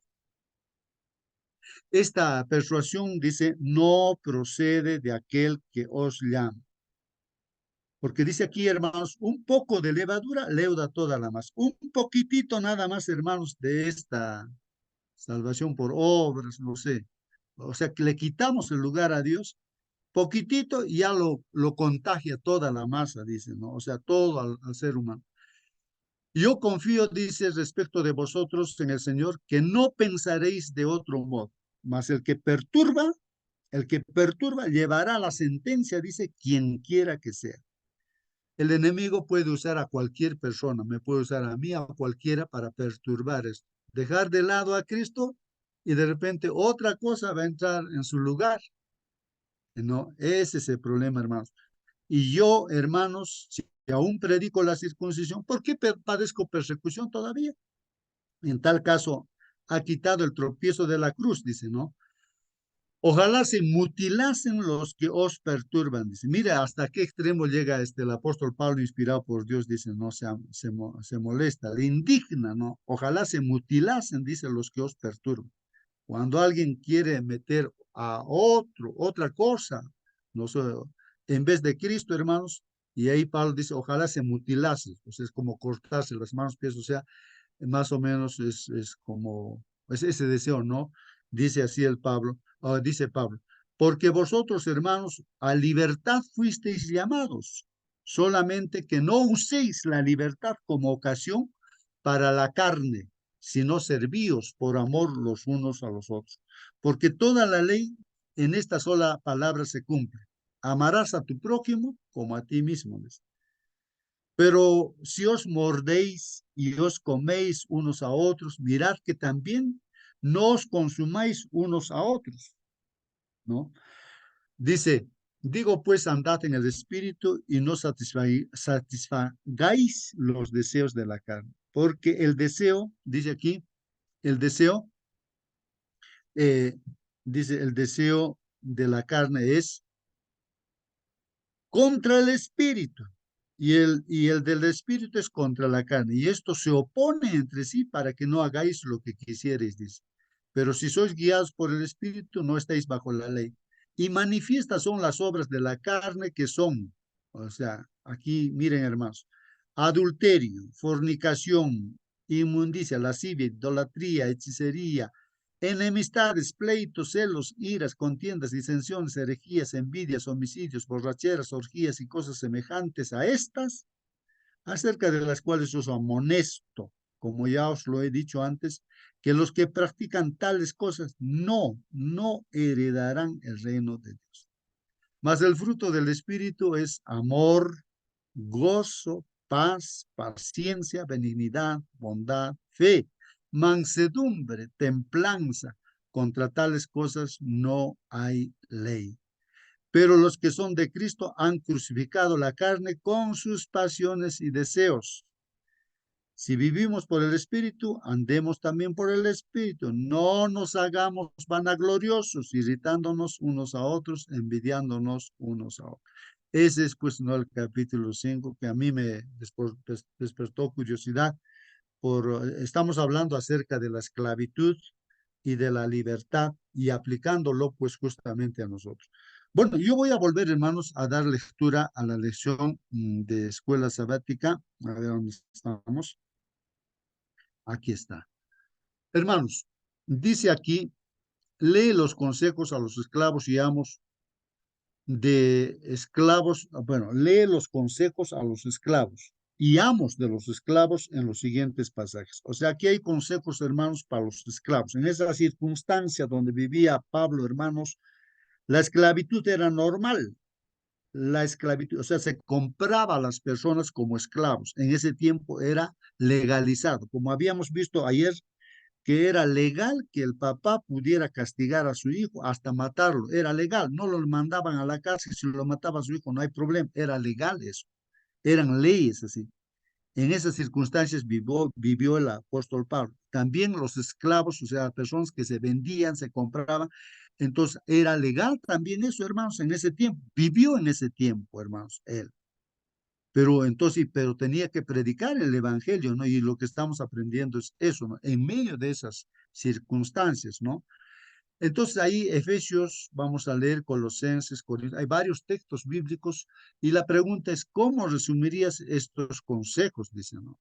Esta persuasión dice, no procede de aquel que os llama. Porque dice aquí, hermanos, un poco de levadura leuda toda la masa. Un poquitito nada más, hermanos, de esta salvación por obras, no sé. O sea, que le quitamos el lugar a Dios, poquitito y ya lo contagia toda la masa, dice, ¿no? O sea, todo al ser humano. Yo confío, dice, respecto de vosotros en el Señor, que no pensaréis de otro modo. mas el que perturba llevará la sentencia, dice, quien quiera que sea. El enemigo puede usar a cualquier persona, me puede usar a mí, a cualquiera para perturbar esto. Dejar de lado a Cristo y de repente otra cosa va a entrar en su lugar. No, ese es el problema, hermanos. Y yo, hermanos, si aún predico la circuncisión, ¿por qué padezco persecución todavía? En tal caso, ha quitado el tropiezo de la cruz, dice, ¿no? Ojalá se mutilasen los que os perturban. Dice, mira hasta qué extremo llega el apóstol Pablo, inspirado por Dios, dice, no se molesta, le indigna, ¿no? Ojalá se mutilasen, dice, los que os perturban. Cuando alguien quiere meter a otra cosa, no sé, en vez de Cristo, hermanos, y ahí Pablo dice, ojalá se mutilase, pues es como cortarse las manos, pies, o sea, más o menos es como, es ese deseo, ¿no? Dice así dice Pablo, porque vosotros, hermanos, a libertad fuisteis llamados, solamente que no uséis la libertad como ocasión para la carne, sino servíos por amor los unos a los otros. Porque toda la ley en esta sola palabra se cumple. Amarás a tu prójimo como a ti mismo. Pero si os mordéis y os coméis unos a otros, mirad que también no os consumáis unos a otros, ¿no? Dice, digo pues, andad en el espíritu y no satisfagáis los deseos de la carne. Porque el deseo, dice aquí, el deseo, dice, el deseo de la carne es contra el espíritu y el del espíritu es contra la carne. Y esto se opone entre sí para que no hagáis lo que quisierais, dice. Pero si sois guiados por el espíritu, no estáis bajo la ley. Y manifiestas son las obras de la carne que son, o sea, aquí miren hermanos, adulterio, fornicación, inmundicia, lascivia, idolatría, hechicería, enemistades, pleitos, celos, iras, contiendas, disensiones, herejías, envidias, homicidios, borracheras, orgías y cosas semejantes a estas, acerca de las cuales os amonesto, como ya os lo he dicho antes, que los que practican tales cosas no heredarán el reino de Dios. Mas el fruto del Espíritu es amor, gozo, paz, paciencia, benignidad, bondad, fe, mansedumbre, templanza. Contra tales cosas no hay ley. Pero los que son de Cristo han crucificado la carne con sus pasiones y deseos. Si vivimos por el Espíritu, andemos también por el Espíritu. No nos hagamos vanagloriosos, irritándonos unos a otros, envidiándonos unos a otros. Ese es pues no el capítulo 5 que a mí me despertó curiosidad. Estamos hablando acerca de la esclavitud y de la libertad y aplicándolo pues justamente a nosotros. Bueno, yo voy a volver, hermanos, a dar lectura a la lección de escuela sabática. A ver dónde estamos. Aquí está. Hermanos, dice aquí, lee los consejos a los esclavos y amos de esclavos, bueno, lee los consejos a los esclavos y amos de los esclavos en los siguientes pasajes. O sea, aquí hay consejos, hermanos, para los esclavos. En esa circunstancia donde vivía Pablo, hermanos, la esclavitud era normal. La esclavitud, o sea, se compraba a las personas como esclavos. En ese tiempo era legalizado. Como habíamos visto ayer, que era legal que el papá pudiera castigar a su hijo hasta matarlo. Era legal, no lo mandaban a la cárcel, si lo mataba a su hijo no hay problema, era legal eso. Eran leyes así. En esas circunstancias vivió el apóstol Pablo. También los esclavos, o sea, personas que se vendían, se compraban. Entonces, era legal también eso, hermanos, en ese tiempo. Vivió en ese tiempo, hermanos, él. Pero tenía que predicar el evangelio, ¿no? Y lo que estamos aprendiendo es eso, ¿no? En medio de esas circunstancias, ¿no? Entonces ahí Efesios, vamos a leer Colosenses, hay varios textos bíblicos y la pregunta es, ¿cómo resumirías estos consejos? Dice, ¿no?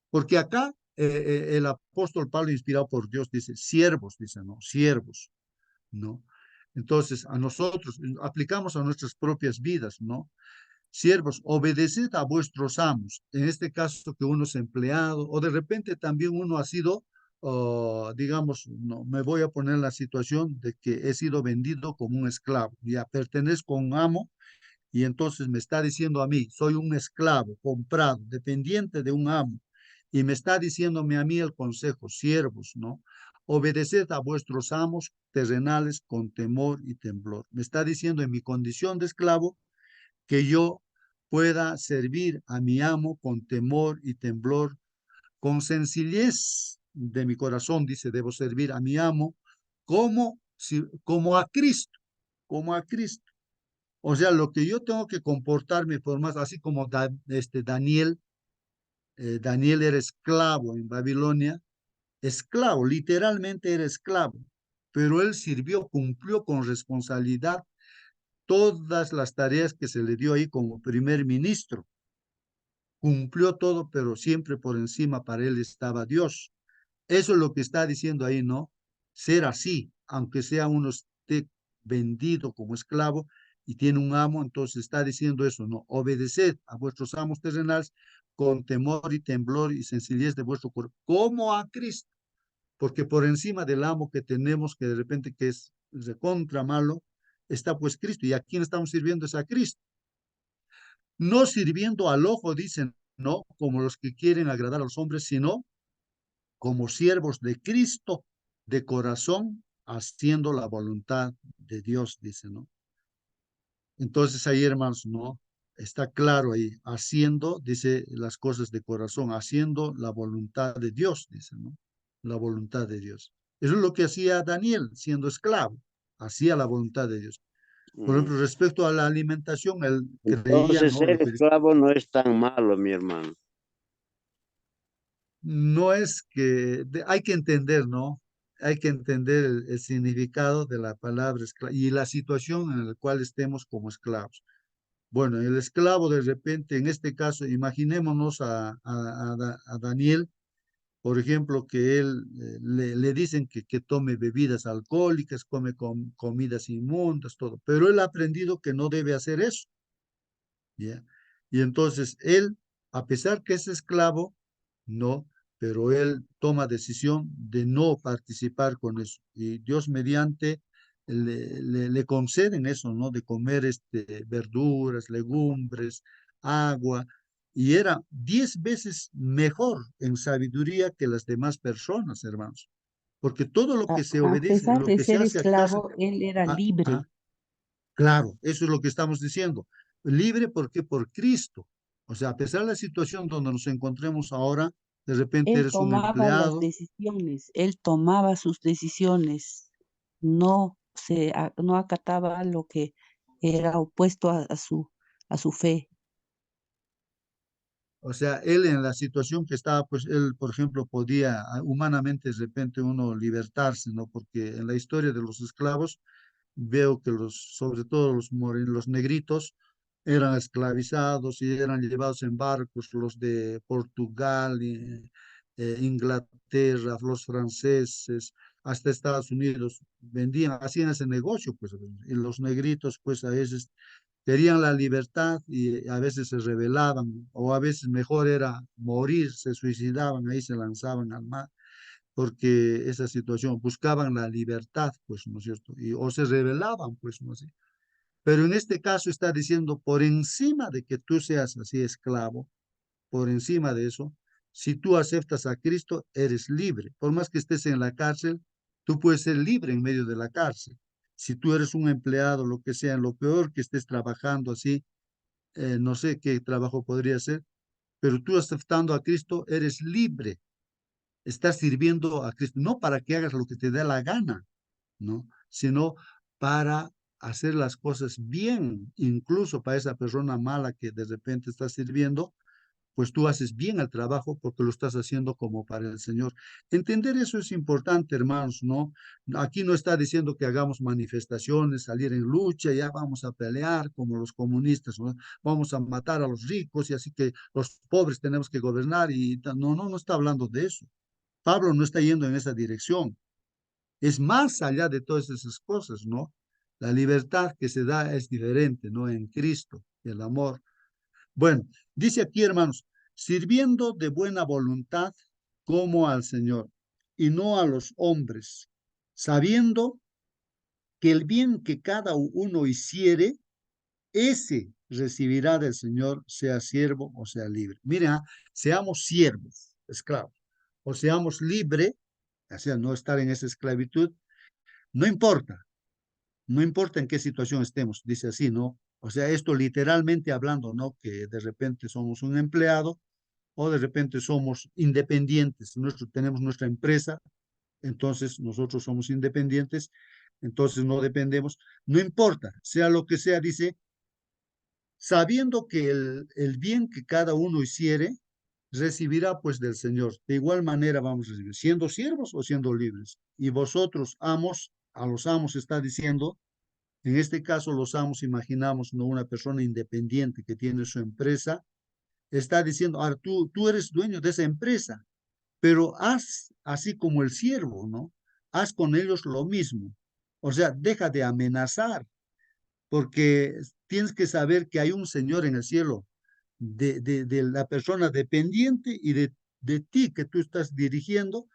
Porque acá el apóstol Pablo, inspirado por Dios, dice, siervos, dice, ¿no? Siervos, ¿no? Entonces, a nosotros, aplicamos a nuestras propias vidas, ¿no? Siervos, obedeced a vuestros amos. En este caso que uno es empleado o de repente también uno ha sido digamos, no, me voy a poner en la situación de que he sido vendido como un esclavo, ya pertenezco a un amo y entonces me está diciendo a mí, soy un esclavo, comprado, dependiente de un amo, y me está diciéndome a mí el consejo, siervos, ¿no? Obedeced a vuestros amos terrenales con temor y temblor. Me está diciendo en mi condición de esclavo que yo pueda servir a mi amo con temor y temblor, con sencillez de mi corazón, dice, debo servir a mi amo como, como a Cristo, como a Cristo. O sea, lo que yo tengo que comportarme por más, así como Daniel, Daniel era esclavo en Babilonia, esclavo, literalmente era esclavo, pero él sirvió, cumplió con responsabilidad todas las tareas que se le dio ahí como primer ministro. Cumplió todo, pero siempre por encima para él estaba Dios. Eso es lo que está diciendo ahí, ¿no? Ser así, aunque sea uno esté vendido como esclavo y tiene un amo, entonces está diciendo eso, ¿no? Obedeced a vuestros amos terrenales con temor y temblor y sencillez de vuestro cuerpo, como a Cristo, porque por encima del amo que tenemos, que de repente que es recontra malo, está pues Cristo. ¿Y a quién estamos sirviendo? Es a Cristo. No sirviendo al ojo, dicen, no como los que quieren agradar a los hombres, sino como siervos de Cristo de corazón, haciendo la voluntad de Dios, dice, ¿no? Entonces ahí, hermanos, ¿no? Está claro ahí, haciendo, dice, las cosas de corazón, haciendo la voluntad de Dios, dice, ¿no? La voluntad de Dios. Eso es lo que hacía Daniel, siendo esclavo, hacía la voluntad de Dios. Por ejemplo, respecto a la alimentación, él creía, Entonces, ¿no? Lo ser que esclavo no es tan malo, mi hermano. no es que, hay que entender, ¿no? Hay que entender el significado de la palabra esclavo y la situación en la cual estemos como esclavos. Bueno, el esclavo de repente, en este caso, imaginémonos a Daniel, por ejemplo, que él le dicen que tome bebidas alcohólicas, come comidas inmundas, todo, pero él ha aprendido que no debe hacer eso, ¿ya? Y entonces él, a pesar que es esclavo, no, pero él toma decisión de no participar con eso. Y Dios mediante le conceden eso, ¿no? De comer verduras, legumbres, agua, y era 10 veces mejor en sabiduría que las demás personas, hermanos. Porque todo lo que se A obedece, pesar lo de que se ser hace a casa, esclavo, él era ah, libre. ah, claro, eso es lo que estamos diciendo. Libre, ¿por qué? Por Cristo. O sea, a pesar de la situación donde nos encontremos ahora, de repente Él eres un tomaba las empleado. decisiones, él tomaba sus decisiones, no acataba lo que era opuesto a su fe. O sea, él en la situación que estaba, pues él, por ejemplo, podía humanamente de repente uno libertarse, ¿no? Porque en la historia de los esclavos veo que sobre todo los negritos, eran esclavizados y eran llevados en barcos, los de Portugal, Inglaterra, los franceses, hasta Estados Unidos, vendían, hacían ese negocio, pues, y los negritos, pues, a veces querían la libertad y a veces se rebelaban, o a veces mejor era morir, se suicidaban, ahí se lanzaban al mar, porque esa situación, buscaban la libertad, pues, ¿no es cierto? O se rebelaban, pues, ¿no es cierto? Pero en este caso está diciendo, por encima de que tú seas así esclavo, por encima de eso, si tú aceptas a Cristo, eres libre. Por más que estés en la cárcel, tú puedes ser libre en medio de la cárcel. Si tú eres un empleado, lo que sea, en lo peor que estés trabajando así, no sé qué trabajo podría ser, pero tú aceptando a Cristo, eres libre. Estás sirviendo a Cristo, no para que hagas lo que te dé la gana, ¿no? Sino para hacer las cosas bien, incluso para esa persona mala que de repente está sirviendo, pues tú haces bien el trabajo porque lo estás haciendo como para el Señor. Entender eso es importante, hermanos, ¿no? Aquí no está diciendo que hagamos manifestaciones, salir en lucha, ya vamos a pelear como los comunistas, ¿no? Vamos a matar a los ricos y así que los pobres tenemos que gobernar y no está hablando de eso. Pablo no está yendo en esa dirección. Es más allá de todas esas cosas, ¿no? La libertad que se da es diferente, ¿no? En Cristo, el amor. Bueno, dice aquí, hermanos, sirviendo de buena voluntad como al Señor. y no a los hombres, sabiendo que el bien que cada uno hiciere, ese recibirá del Señor, sea siervo o sea libre. Mira, seamos siervos, esclavos, o seamos libres, o sea, no estar en esa esclavitud, no importa, no importa en qué situación estemos, dice así, ¿no? O sea, esto literalmente hablando, ¿no? Que de repente somos un empleado o de repente somos independientes, tenemos nuestra empresa, entonces nosotros somos independientes, entonces no dependemos, no importa, sea lo que sea, dice, sabiendo que el bien que cada uno hiciere, recibirá pues del Señor. De igual manera vamos a recibir, siendo siervos o siendo libres. Y vosotros, amos, a los amos está diciendo, en este caso los amos, imaginamos, no una persona independiente que tiene su empresa, está diciendo, ahora tú eres dueño de esa empresa, pero haz así como el siervo, ¿no? Haz con ellos lo mismo. O sea, deja de amenazar, porque tienes que saber que hay un Señor en el cielo de la persona dependiente y de ti que tú estás dirigiendo.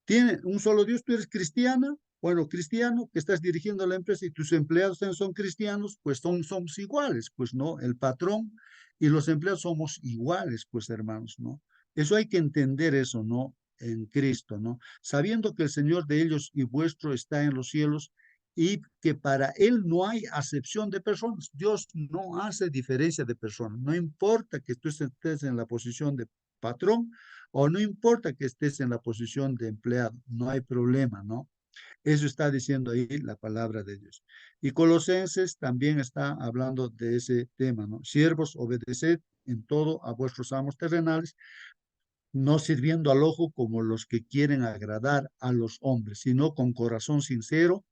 Tiene un solo Dios, tú eres cristiana, bueno, cristiano, que estás dirigiendo la empresa y tus empleados también son cristianos, pues somos iguales, pues no, el patrón y los empleados somos iguales, pues hermanos, ¿no? Eso hay que entender eso, ¿no? En Cristo, ¿no? Sabiendo que el Señor de ellos y vuestro está en los cielos y que para Él no hay acepción de personas. Dios no hace diferencia de personas. No importa que tú estés en la posición de patrón o no importa que estés en la posición de empleado, no hay problema, ¿no? Eso está diciendo ahí la palabra de Dios. Y Colosenses también está hablando de ese tema, ¿no? Siervos, obedeced en todo a vuestros amos terrenales, no sirviendo al ojo como los que quieren agradar a los hombres, sino con corazón sincero,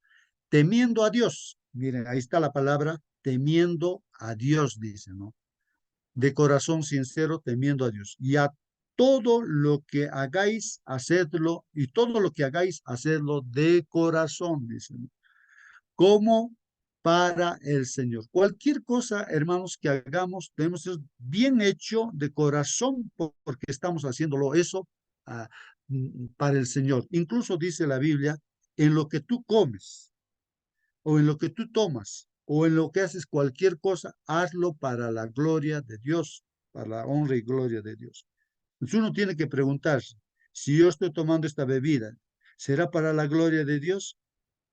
temiendo a Dios. Miren, ahí está la palabra, temiendo a Dios, dice, ¿no? De corazón sincero, temiendo a Dios. Y a todo lo que hagáis, hacedlo, y todo lo que hagáis, hacedlo de corazón, dicen, como para el Señor. Cualquier cosa, hermanos, que hagamos, debemos ser bien hecho de corazón, porque estamos haciéndolo eso para el Señor. Incluso dice la Biblia, en lo que tú comes, o en lo que tú tomas, o en lo que haces cualquier cosa, hazlo para la gloria de Dios, para la honra y gloria de Dios. Entonces uno tiene que preguntarse, si yo estoy tomando esta bebida, ¿será para la gloria de Dios?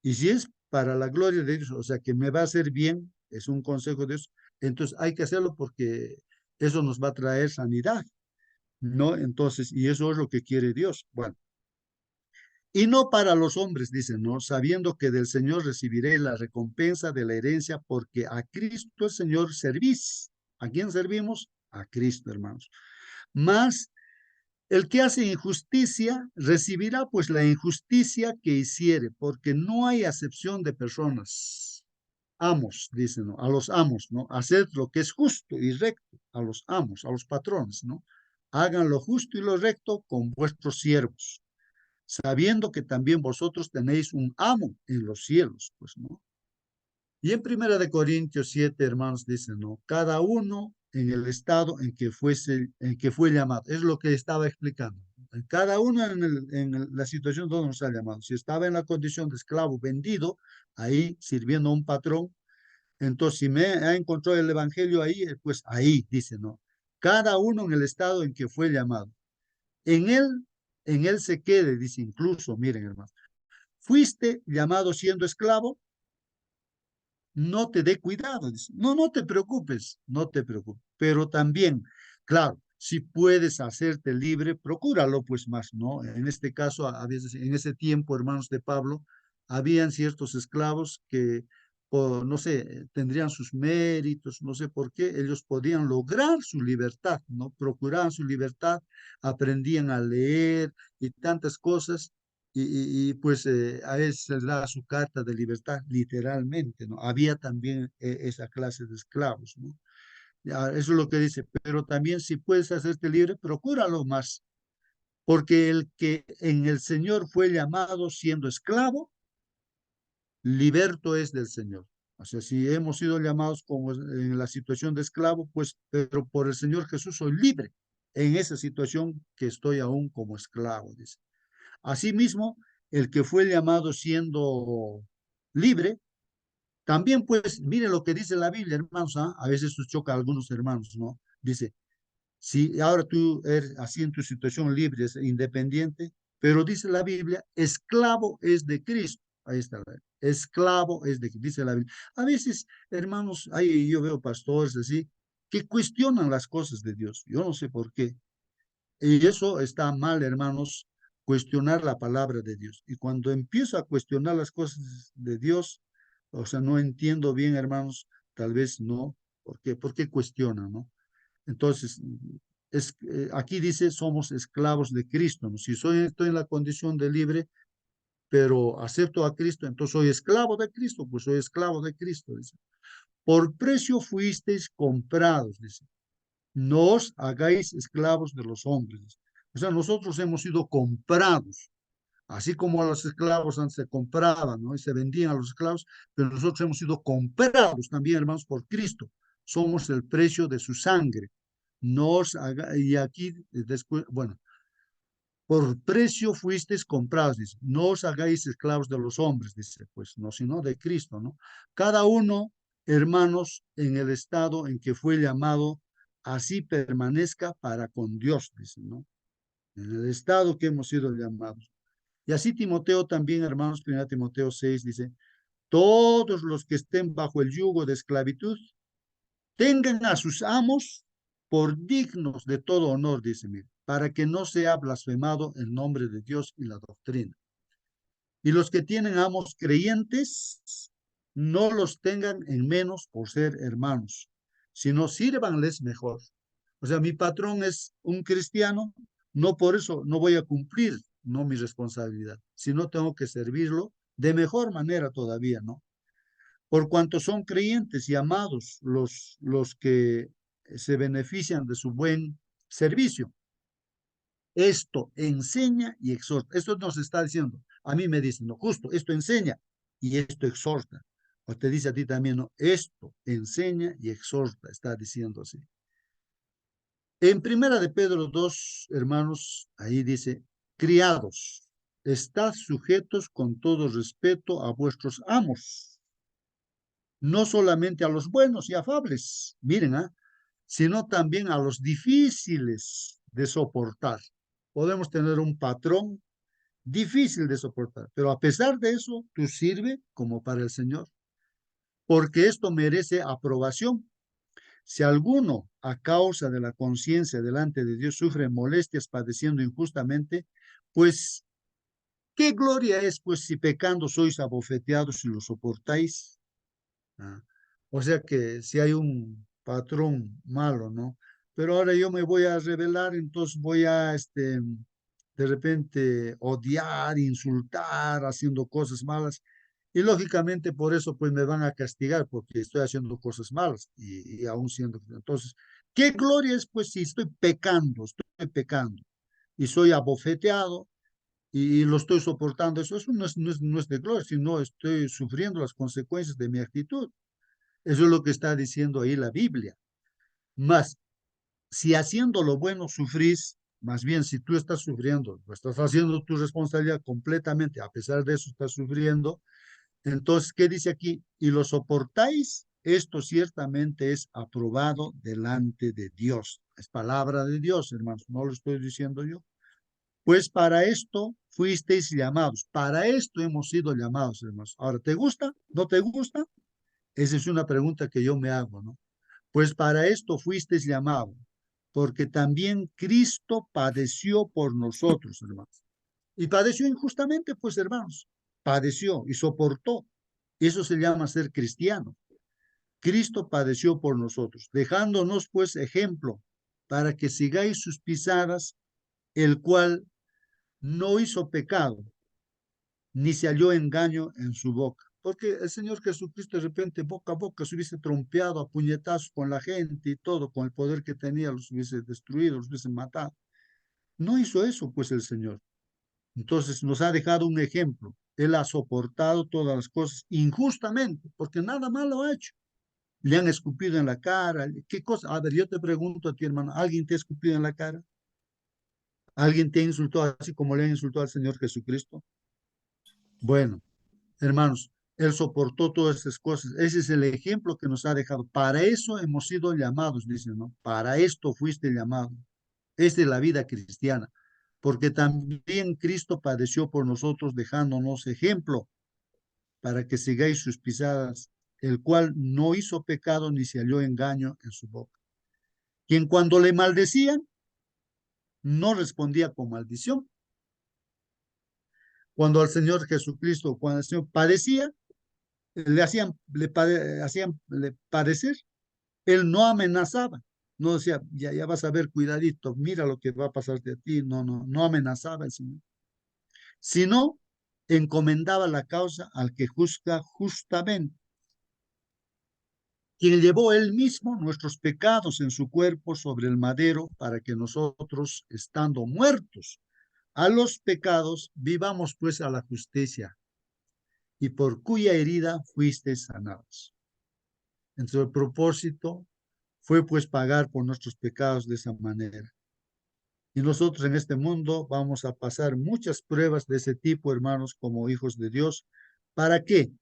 Y si es para la gloria de Dios, o sea, que me va a hacer bien, es un consejo de Dios, entonces hay que hacerlo porque eso nos va a traer sanidad, ¿no? Entonces, y eso es lo que quiere Dios. Bueno, y no para los hombres, dicen, ¿no? Sabiendo que del Señor recibiré la recompensa de la herencia, porque a Cristo el Señor servís. ¿A quién servimos? A Cristo, hermanos. Mas el que hace injusticia recibirá pues la injusticia que hiciere, porque no hay acepción de personas. Amos, dicen, ¿no? A los amos, ¿no? Haced lo que es justo y recto, a los amos, a los patrones, ¿no? Hagan lo justo y lo recto con vuestros siervos, sabiendo que también vosotros tenéis un amo en los cielos, pues, ¿no? Y en Primera de Corintios 7, hermanos, dicen, ¿no? Cada uno en el estado en que fue llamado. Es lo que estaba explicando. Cada uno la situación donde nos ha llamado. Si estaba en la condición de esclavo vendido, ahí sirviendo a un patrón, entonces si me ha encontrado el evangelio ahí, pues ahí dice, ¿no? Cada uno en el estado en que fue llamado. En él se quede, dice incluso, miren hermano, fuiste llamado siendo esclavo, no te dé cuidado, dice. No, no te preocupes, no te preocupes, pero también, claro, si puedes hacerte libre, procúralo pues más, ¿no? En este caso, a veces, en ese tiempo, hermanos de Pablo, habían ciertos esclavos que, no sé, tendrían sus méritos, no sé por qué, ellos podían lograr su libertad, ¿no? Procuraban su libertad, aprendían a leer y tantas cosas, pues a él se le da su carta de libertad, literalmente, ¿no? Había también esa clase de esclavos, ¿no? Ya, eso es lo que dice, pero también si puedes hacerte libre, procúralo más, porque el que en el Señor fue llamado siendo esclavo, liberto es del Señor. O sea, si hemos sido llamados como en la situación de esclavo, pues, pero por el Señor Jesús soy libre en esa situación que estoy aún como esclavo, dice. Asimismo, el que fue llamado siendo libre, también pues, mire lo que dice la Biblia, hermanos, ¿ah? A veces nos choca a algunos hermanos, ¿no? Dice, si ahora tú eres así en tu situación libre, es independiente, pero dice la Biblia, esclavo es de Cristo. Ahí está, esclavo es de Cristo, dice la Biblia. A veces, hermanos, ahí yo veo pastores así, que cuestionan las cosas de Dios. Yo no sé por qué. Y eso está mal, hermanos, cuestionar la palabra de Dios. Y cuando empiezo a cuestionar las cosas de Dios, o sea, no entiendo bien, hermanos, tal vez no. ¿Por qué cuestionan, no? Entonces, aquí dice, somos esclavos de Cristo, ¿no? Si estoy en la condición de libre, pero acepto a Cristo, entonces soy esclavo de Cristo, pues soy esclavo de Cristo, dice. Por precio fuisteis comprados, dice. No os hagáis esclavos de los hombres, dice. O sea, nosotros hemos sido comprados, así como a los esclavos antes se compraban, ¿no? Y se vendían a los esclavos, pero nosotros hemos sido comprados también, hermanos, por Cristo. Somos el precio de su sangre. Y aquí después, bueno, por precio fuisteis comprados, dice, no os hagáis esclavos de los hombres, dice, pues no, sino de Cristo, ¿no? Cada uno, hermanos, en el estado en que fue llamado, así permanezca para con Dios, dice, ¿no? En el estado que hemos sido llamados. Y así Timoteo también, hermanos, 1 Timoteo 6 dice, todos los que estén bajo el yugo de esclavitud, tengan a sus amos por dignos de todo honor, dice, mire, para que no sea blasfemado el nombre de Dios y la doctrina. Y los que tienen amos creyentes, no los tengan en menos por ser hermanos, sino sírvanles mejor. O sea, mi patrón es un cristiano, no por eso no voy a cumplir, no mi responsabilidad, sino tengo que servirlo de mejor manera todavía, ¿no? Por cuanto son creyentes y amados los que se benefician de su buen servicio. Esto enseña y exhorta. Esto nos está diciendo, a mí me dicen, no, justo, esto enseña y esto exhorta. O te dice a ti también, no, esto enseña y exhorta, está diciendo así. En primera de Pedro 2, hermanos, ahí dice, criados, estad sujetos con todo respeto a vuestros amos, no solamente a los buenos y afables, miren, sino también a los difíciles de soportar. Podemos tener un patrón difícil de soportar, pero a pesar de eso, tú sirve como para el Señor, porque esto merece aprobación. Si alguno, a causa de la conciencia delante de Dios, sufre molestias padeciendo injustamente, pues, ¿qué gloria es, pues, si pecando sois abofeteados y lo soportáis? O sea que si hay un patrón malo, ¿no? Pero ahora yo me voy a rebelar, entonces voy a, de repente, odiar, insultar, haciendo cosas malas. Y lógicamente por eso pues me van a castigar porque estoy haciendo cosas malas y aún siendo. Entonces, ¿qué gloria es pues si estoy pecando y soy abofeteado y lo estoy soportando? Eso no es de gloria, sino estoy sufriendo las consecuencias de mi actitud. Eso es lo que está diciendo ahí la Biblia. Más, si haciendo lo bueno sufrís, más bien si tú estás sufriendo, estás haciendo tu responsabilidad completamente, a pesar de eso estás sufriendo, entonces, ¿qué dice aquí? Y lo soportáis, esto ciertamente es aprobado delante de Dios. Es palabra de Dios, hermanos, no lo estoy diciendo yo. Pues para esto fuisteis llamados, para esto hemos sido llamados, hermanos. Ahora, ¿te gusta? ¿No te gusta? Esa es una pregunta que yo me hago, ¿no? Pues para esto fuisteis llamados, porque también Cristo padeció por nosotros, hermanos. Y padeció injustamente, pues, hermanos. Padeció y soportó. Eso se llama ser cristiano. Cristo padeció por nosotros, dejándonos, pues, ejemplo para que sigáis sus pisadas, el cual no hizo pecado, ni se halló engaño en su boca. Porque el Señor Jesucristo de repente boca a boca se hubiese trompeado a puñetazos con la gente y todo, con el poder que tenía, los hubiese destruido, los hubiese matado. No hizo eso, pues, el Señor. Entonces nos ha dejado un ejemplo. Él ha soportado todas las cosas injustamente, porque nada malo ha hecho. Le han escupido en la cara. ¿Qué cosa? A ver, yo te pregunto a ti, hermano, ¿alguien te ha escupido en la cara? ¿Alguien te insultó así como le han insultado al Señor Jesucristo? Bueno, hermanos, Él soportó todas esas cosas. Ese es el ejemplo que nos ha dejado. Para eso hemos sido llamados, dicen, ¿no? Para esto fuiste llamado. Esta es la vida cristiana. Porque también Cristo padeció por nosotros dejándonos ejemplo para que sigáis sus pisadas, el cual no hizo pecado ni se halló engaño en su boca. Quien cuando le maldecían, no respondía con maldición. Cuando al Señor Jesucristo, cuando el Señor padecía, hacían padecer, Él no amenazaba, no decía, ya vas a ver, cuidadito, mira lo que va a pasarte a ti, no amenazaba el Señor, sino encomendaba la causa al que juzga justamente, quien llevó Él mismo nuestros pecados en su cuerpo sobre el madero para que nosotros, estando muertos a los pecados, vivamos pues a la justicia, y por cuya herida fuiste sanados. Entonces el propósito fue pues pagar por nuestros pecados de esa manera. Y nosotros en este mundo vamos a pasar muchas pruebas de ese tipo, hermanos, como hijos de Dios. ¿Para qué?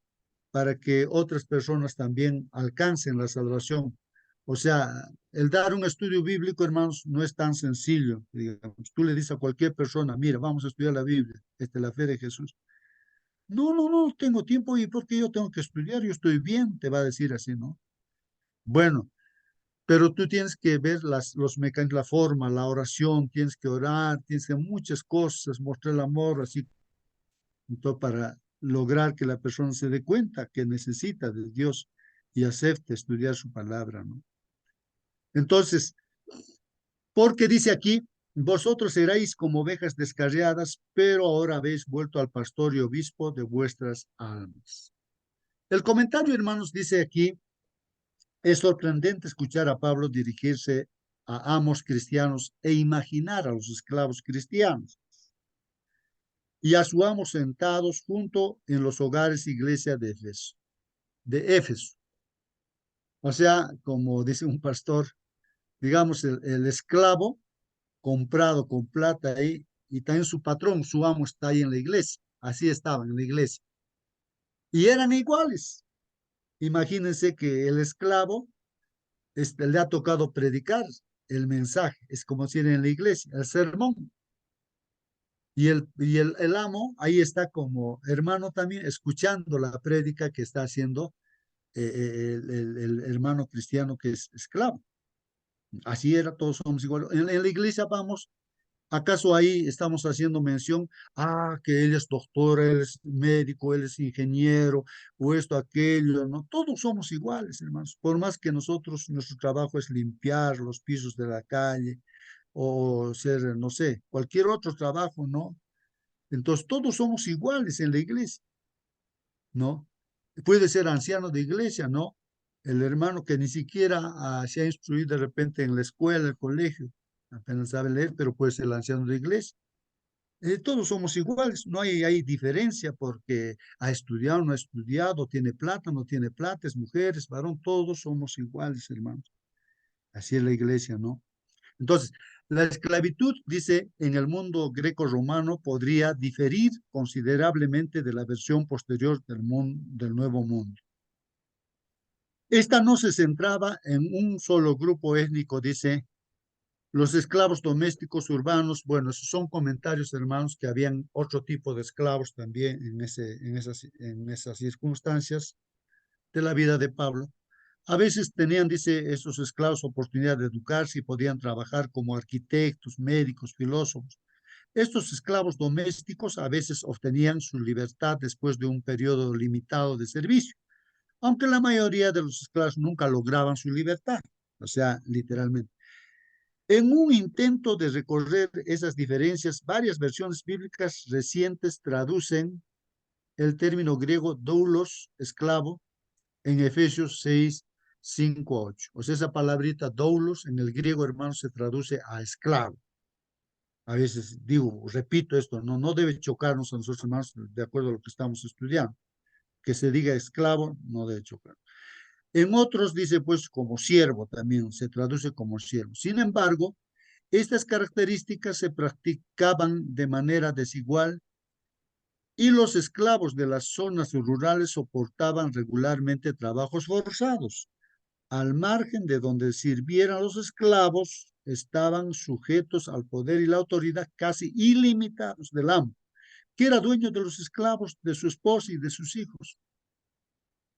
Para que otras personas también alcancen la salvación. O sea, el dar un estudio bíblico, hermanos, no es tan sencillo. Digamos, tú le dices a cualquier persona, mira, vamos a estudiar la Biblia, la fe de Jesús. No tengo tiempo. ¿Y por qué yo tengo que estudiar? Yo estoy bien, te va a decir así, ¿no? Bueno, pero tú tienes que ver los mecanismos, la forma, la oración, tienes que orar, tienes que muchas cosas, mostrar el amor, así, entonces, para lograr que la persona se dé cuenta que necesita de Dios y acepte estudiar su palabra, ¿no? Entonces, porque dice aquí, vosotros seréis como ovejas descarriadas, pero ahora habéis vuelto al pastor y obispo de vuestras almas. El comentario, hermanos, dice aquí, es sorprendente escuchar a Pablo dirigirse a amos cristianos e imaginar a los esclavos cristianos y a su amo sentados junto en los hogares iglesia de Éfeso. O sea, como dice un pastor, digamos, el esclavo comprado con plata ahí, y también su patrón, su amo está ahí en la iglesia. Así estaban en la iglesia. Y eran iguales. Imagínense que el esclavo le ha tocado predicar el mensaje, es como si era en la iglesia, el sermón. Y el amo ahí está como hermano también, escuchando la prédica que está haciendo el hermano cristiano que es esclavo. Así era, todos somos iguales. En la iglesia vamos, ¿acaso ahí estamos haciendo mención? Que él es doctor, él es médico, él es ingeniero, o esto, aquello, ¿no? Todos somos iguales, hermanos. Por más que nosotros, nuestro trabajo es limpiar los pisos de la calle, o ser, no sé, cualquier otro trabajo, ¿no? Entonces, todos somos iguales en la iglesia, ¿no? Puede ser anciano de iglesia, ¿no? El hermano que ni siquiera se ha instruido de repente en la escuela, el colegio, apenas sabe leer, pero puede ser el anciano de iglesia. Todos somos iguales, no hay diferencia porque ha estudiado, no ha estudiado, tiene plata, no tiene plata, es mujer, es varón, todos somos iguales, hermanos. Así es la iglesia, ¿no? Entonces, la esclavitud, dice, en el mundo greco-romano podría diferir considerablemente de la versión posterior del Nuevo Mundo. Esta no se centraba en un solo grupo étnico, dice, los esclavos domésticos urbanos. Bueno, esos son comentarios, hermanos, que habían otro tipo de esclavos también en esas circunstancias de la vida de Pablo. A veces tenían, dice, esos esclavos oportunidad de educarse y podían trabajar como arquitectos, médicos, filósofos. Estos esclavos domésticos a veces obtenían su libertad después de un periodo limitado de servicio, aunque la mayoría de los esclavos nunca lograban su libertad, o sea, literalmente. En un intento de recorrer esas diferencias, varias versiones bíblicas recientes traducen el término griego doulos, esclavo, en Efesios 6, 5, 8. O sea, esa palabrita doulos en el griego, hermano, se traduce a esclavo. A veces digo, repito esto, no debe chocarnos a nosotros, hermanos, de acuerdo a lo que estamos estudiando. Que se diga esclavo, no debe chocar. En otros dice, pues, como siervo también, se traduce como siervo. Sin embargo, Estas características se practicaban de manera desigual y los esclavos de las zonas rurales soportaban regularmente trabajos forzados. Al margen de donde sirvieran los esclavos, estaban sujetos al poder y la autoridad casi ilimitados del amo, que era dueño de los esclavos, de su esposa y de sus hijos.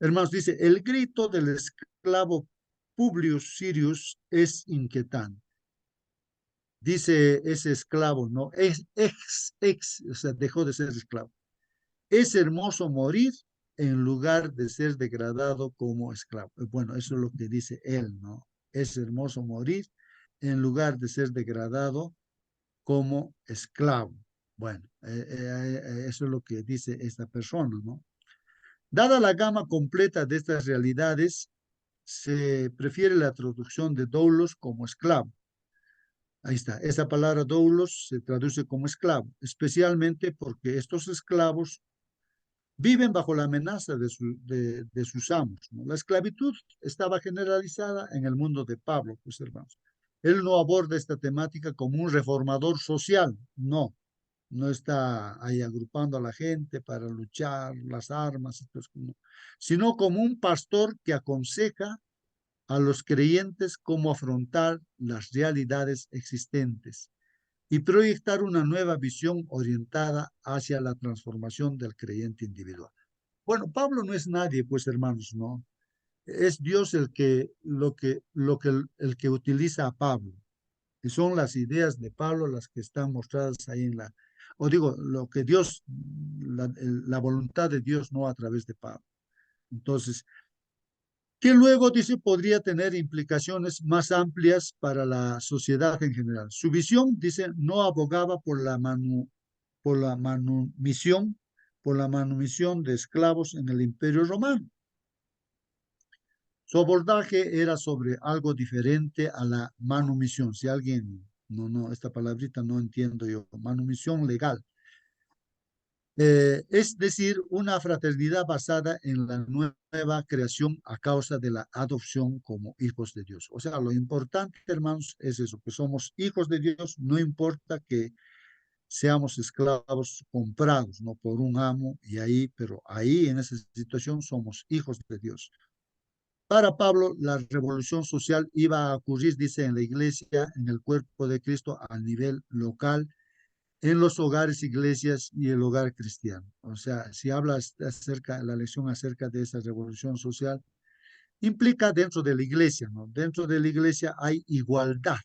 Hermanos, dice, el grito del esclavo Publio Sirius es inquietante. Dice ese esclavo, ¿no? O sea, dejó de ser esclavo. Es hermoso morir en lugar de ser degradado como esclavo. Bueno, eso es lo que dice él, ¿no? Es hermoso morir en lugar de ser degradado como esclavo. Bueno, eso es lo que dice esta persona, ¿no? Dada la gama completa de estas realidades, se prefiere la traducción de doulos como esclavo. Ahí está, esa palabra doulos se traduce como esclavo, especialmente porque estos esclavos viven bajo la amenaza de sus amos, ¿no? La esclavitud estaba generalizada en el mundo de Pablo, pues hermanos. Él no aborda esta temática como un reformador social, no, no está ahí agrupando a la gente para luchar las armas, sino como un pastor que aconseja a los creyentes cómo afrontar las realidades existentes y proyectar una nueva visión orientada hacia la transformación del creyente individual. Bueno, Pablo no es nadie, pues hermanos, ¿no? Es Dios el que utiliza a Pablo. Y son las ideas de Pablo las que están mostradas ahí o digo, lo que Dios, la voluntad de Dios, no a través de Pablo. Entonces, que luego, dice, podría tener implicaciones más amplias para la sociedad en general. Su visión, dice, no abogaba por la manumisión de esclavos en el Imperio Romano. Su abordaje era sobre algo diferente a la manumisión. Si alguien, esta palabrita no entiendo yo, manumisión legal. Es decir, una fraternidad basada en la nueva creación a causa de la adopción como hijos de Dios. O sea, lo importante, hermanos, es eso, que somos hijos de Dios, no importa que seamos esclavos comprados, ¿no? Por un amo, pero ahí en esa situación somos hijos de Dios. Para Pablo, la revolución social iba a ocurrir, dice, en la iglesia, en el cuerpo de Cristo, a nivel local, en los hogares, iglesias y el hogar cristiano. O sea, si hablas la lección acerca de esa revolución social, implica dentro de la iglesia, ¿no? Dentro de la iglesia hay igualdad.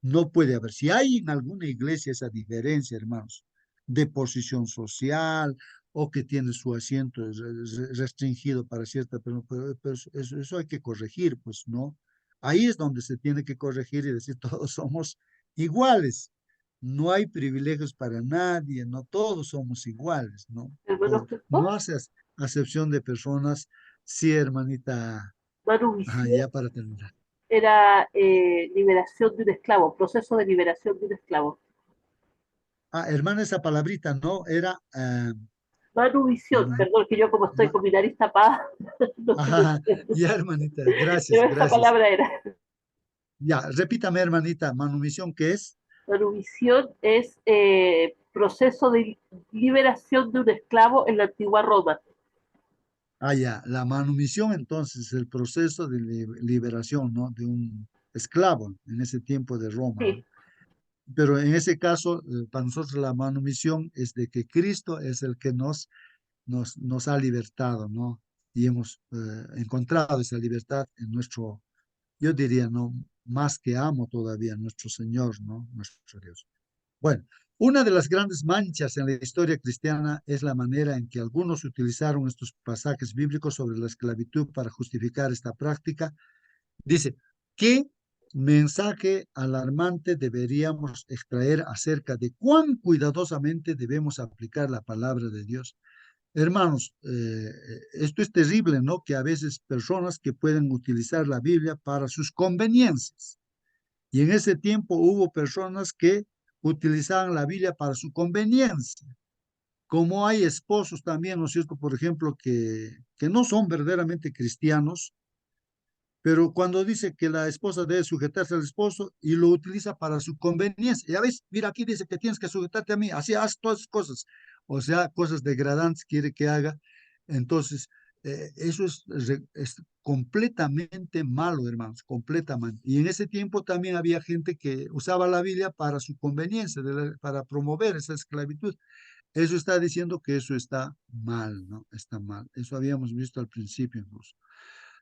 No puede haber. Si hay en alguna iglesia esa diferencia, hermanos, de posición social o que tiene su asiento restringido para cierta persona, pero eso hay que corregir, pues, ¿no? Ahí es donde se tiene que corregir y decir todos somos iguales. No hay privilegios para nadie, no todos somos iguales, ¿no? Hermano No Jesús, haces acepción de personas. Sí, hermanita. Ya para terminar. era liberación de un esclavo, proceso de liberación de un esclavo. Hermana, esa palabrita, ¿no? Era... Manuvisión, perdón, que yo como estoy con mi nariz tapada, no ya, hermanita, gracias, pero esa gracias. palabra era. Ya, repítame, hermanita, manumisión, ¿qué es? Manumisión es proceso de liberación de un esclavo en la antigua Roma. Ya, la manumisión entonces es el proceso de liberación, ¿no? De un esclavo en ese tiempo de Roma, Sí. ¿no? Pero en ese caso, para nosotros la manumisión es de que Cristo es el que nos ha libertado, ¿no? Y hemos encontrado esa libertad en nuestro, yo diría, ¿no? Más que amo todavía nuestro Señor, ¿no? Nuestro Dios. Bueno, una de las grandes manchas en la historia cristiana es la manera en que algunos utilizaron estos pasajes bíblicos sobre la esclavitud para justificar esta práctica. Dice, ¿qué mensaje alarmante deberíamos extraer acerca de cuán cuidadosamente debemos aplicar la palabra de Dios? Hermanos, esto es terrible, ¿no? Que a veces personas que pueden utilizar la Biblia para sus conveniencias. Y en ese tiempo hubo personas que utilizaban la Biblia para su conveniencia. Como hay esposos también, ¿no es cierto? Por ejemplo, que no son verdaderamente cristianos, Pero cuando dice que la esposa debe sujetarse al esposo y lo utiliza para su conveniencia, ya ves, mira, aquí dice que tienes que sujetarte a mí, así haz todas esas cosas, o sea, cosas degradantes quiere que haga. Entonces, eso es completamente malo, hermanos, completamente. Y en ese tiempo también había gente que usaba la Biblia para su conveniencia, para promover esa esclavitud. Eso está diciendo que eso está mal, ¿no? Está mal. Eso habíamos visto al principio incluso.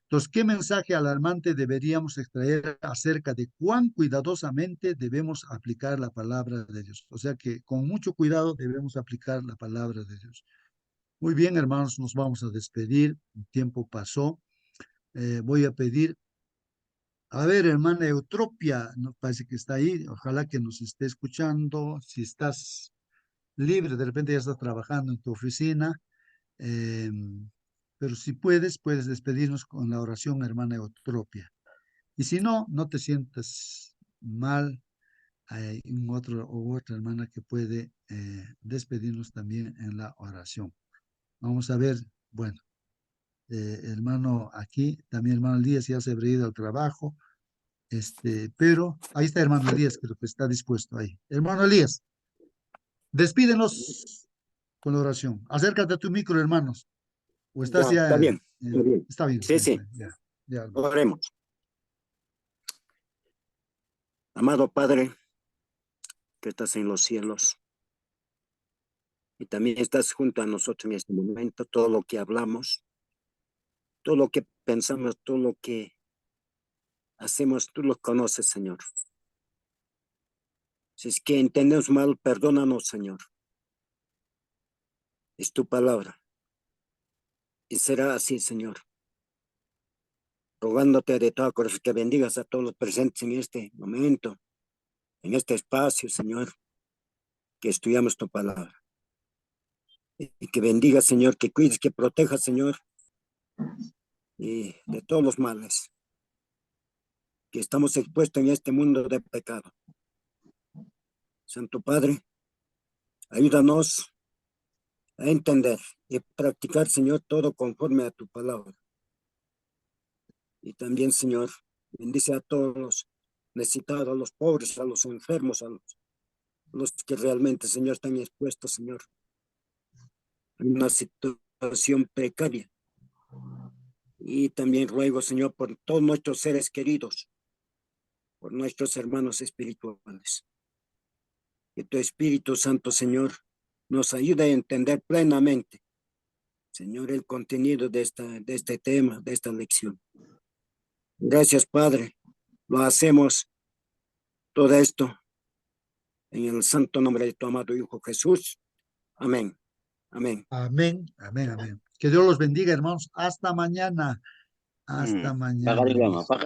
Entonces, ¿qué mensaje alarmante deberíamos extraer acerca de cuán cuidadosamente debemos aplicar la palabra de Dios? O sea que con mucho cuidado debemos aplicar la palabra de Dios. Muy bien, hermanos, nos vamos a despedir. El tiempo pasó. Voy a pedir, a ver, hermana Eutropia, nos parece que está ahí. Ojalá que nos esté escuchando. Si estás libre, de repente ya estás trabajando en tu oficina. Eh, pero si puedes despedirnos con la oración, hermana Eutropia. Y si no, no te sientas mal. Hay un otro u otra hermana que puede despedirnos también en la oración. Vamos a ver, bueno, hermano aquí, también hermano Elías ya se habría ido al trabajo, pero ahí está hermano Elías, creo que está dispuesto ahí. Hermano Elías, despídenos con la oración. Acércate a tu micro, hermanos. ¿O estás Ya, ya? está bien, está bien. Está bien. Sí, sí. Ya. Oremos. Amado Padre, que estás en los cielos, y también estás junto a nosotros en este momento, todo lo que hablamos, todo lo que pensamos, todo lo que hacemos, tú lo conoces, Señor. Si es que entendemos mal, perdónanos, Señor. Es tu palabra. Y será así, Señor. Rogándote de todo corazón que bendigas a todos los presentes en este momento, en este espacio, Señor, que estudiamos tu palabra. Y que bendiga, Señor, que cuides, que proteja, Señor, y de todos los males que estamos expuestos en este mundo de pecado. Santo Padre, ayúdanos a entender y practicar, Señor, todo conforme a tu palabra. Y también, Señor, bendice a todos los necesitados, a los pobres, a los enfermos, a los que realmente, Señor, están expuestos, Señor, en una situación precaria. Y también ruego, Señor, por todos nuestros seres queridos, por nuestros hermanos espirituales. Que tu Espíritu Santo, Señor, nos ayude a entender plenamente, Señor, el contenido de este tema, de esta lección. Gracias, Padre. Lo hacemos todo esto en el santo nombre de tu amado Hijo Jesús. Amén. Amén. Amén, amén, amén. Que Dios los bendiga, hermanos. Hasta mañana. Hasta mañana.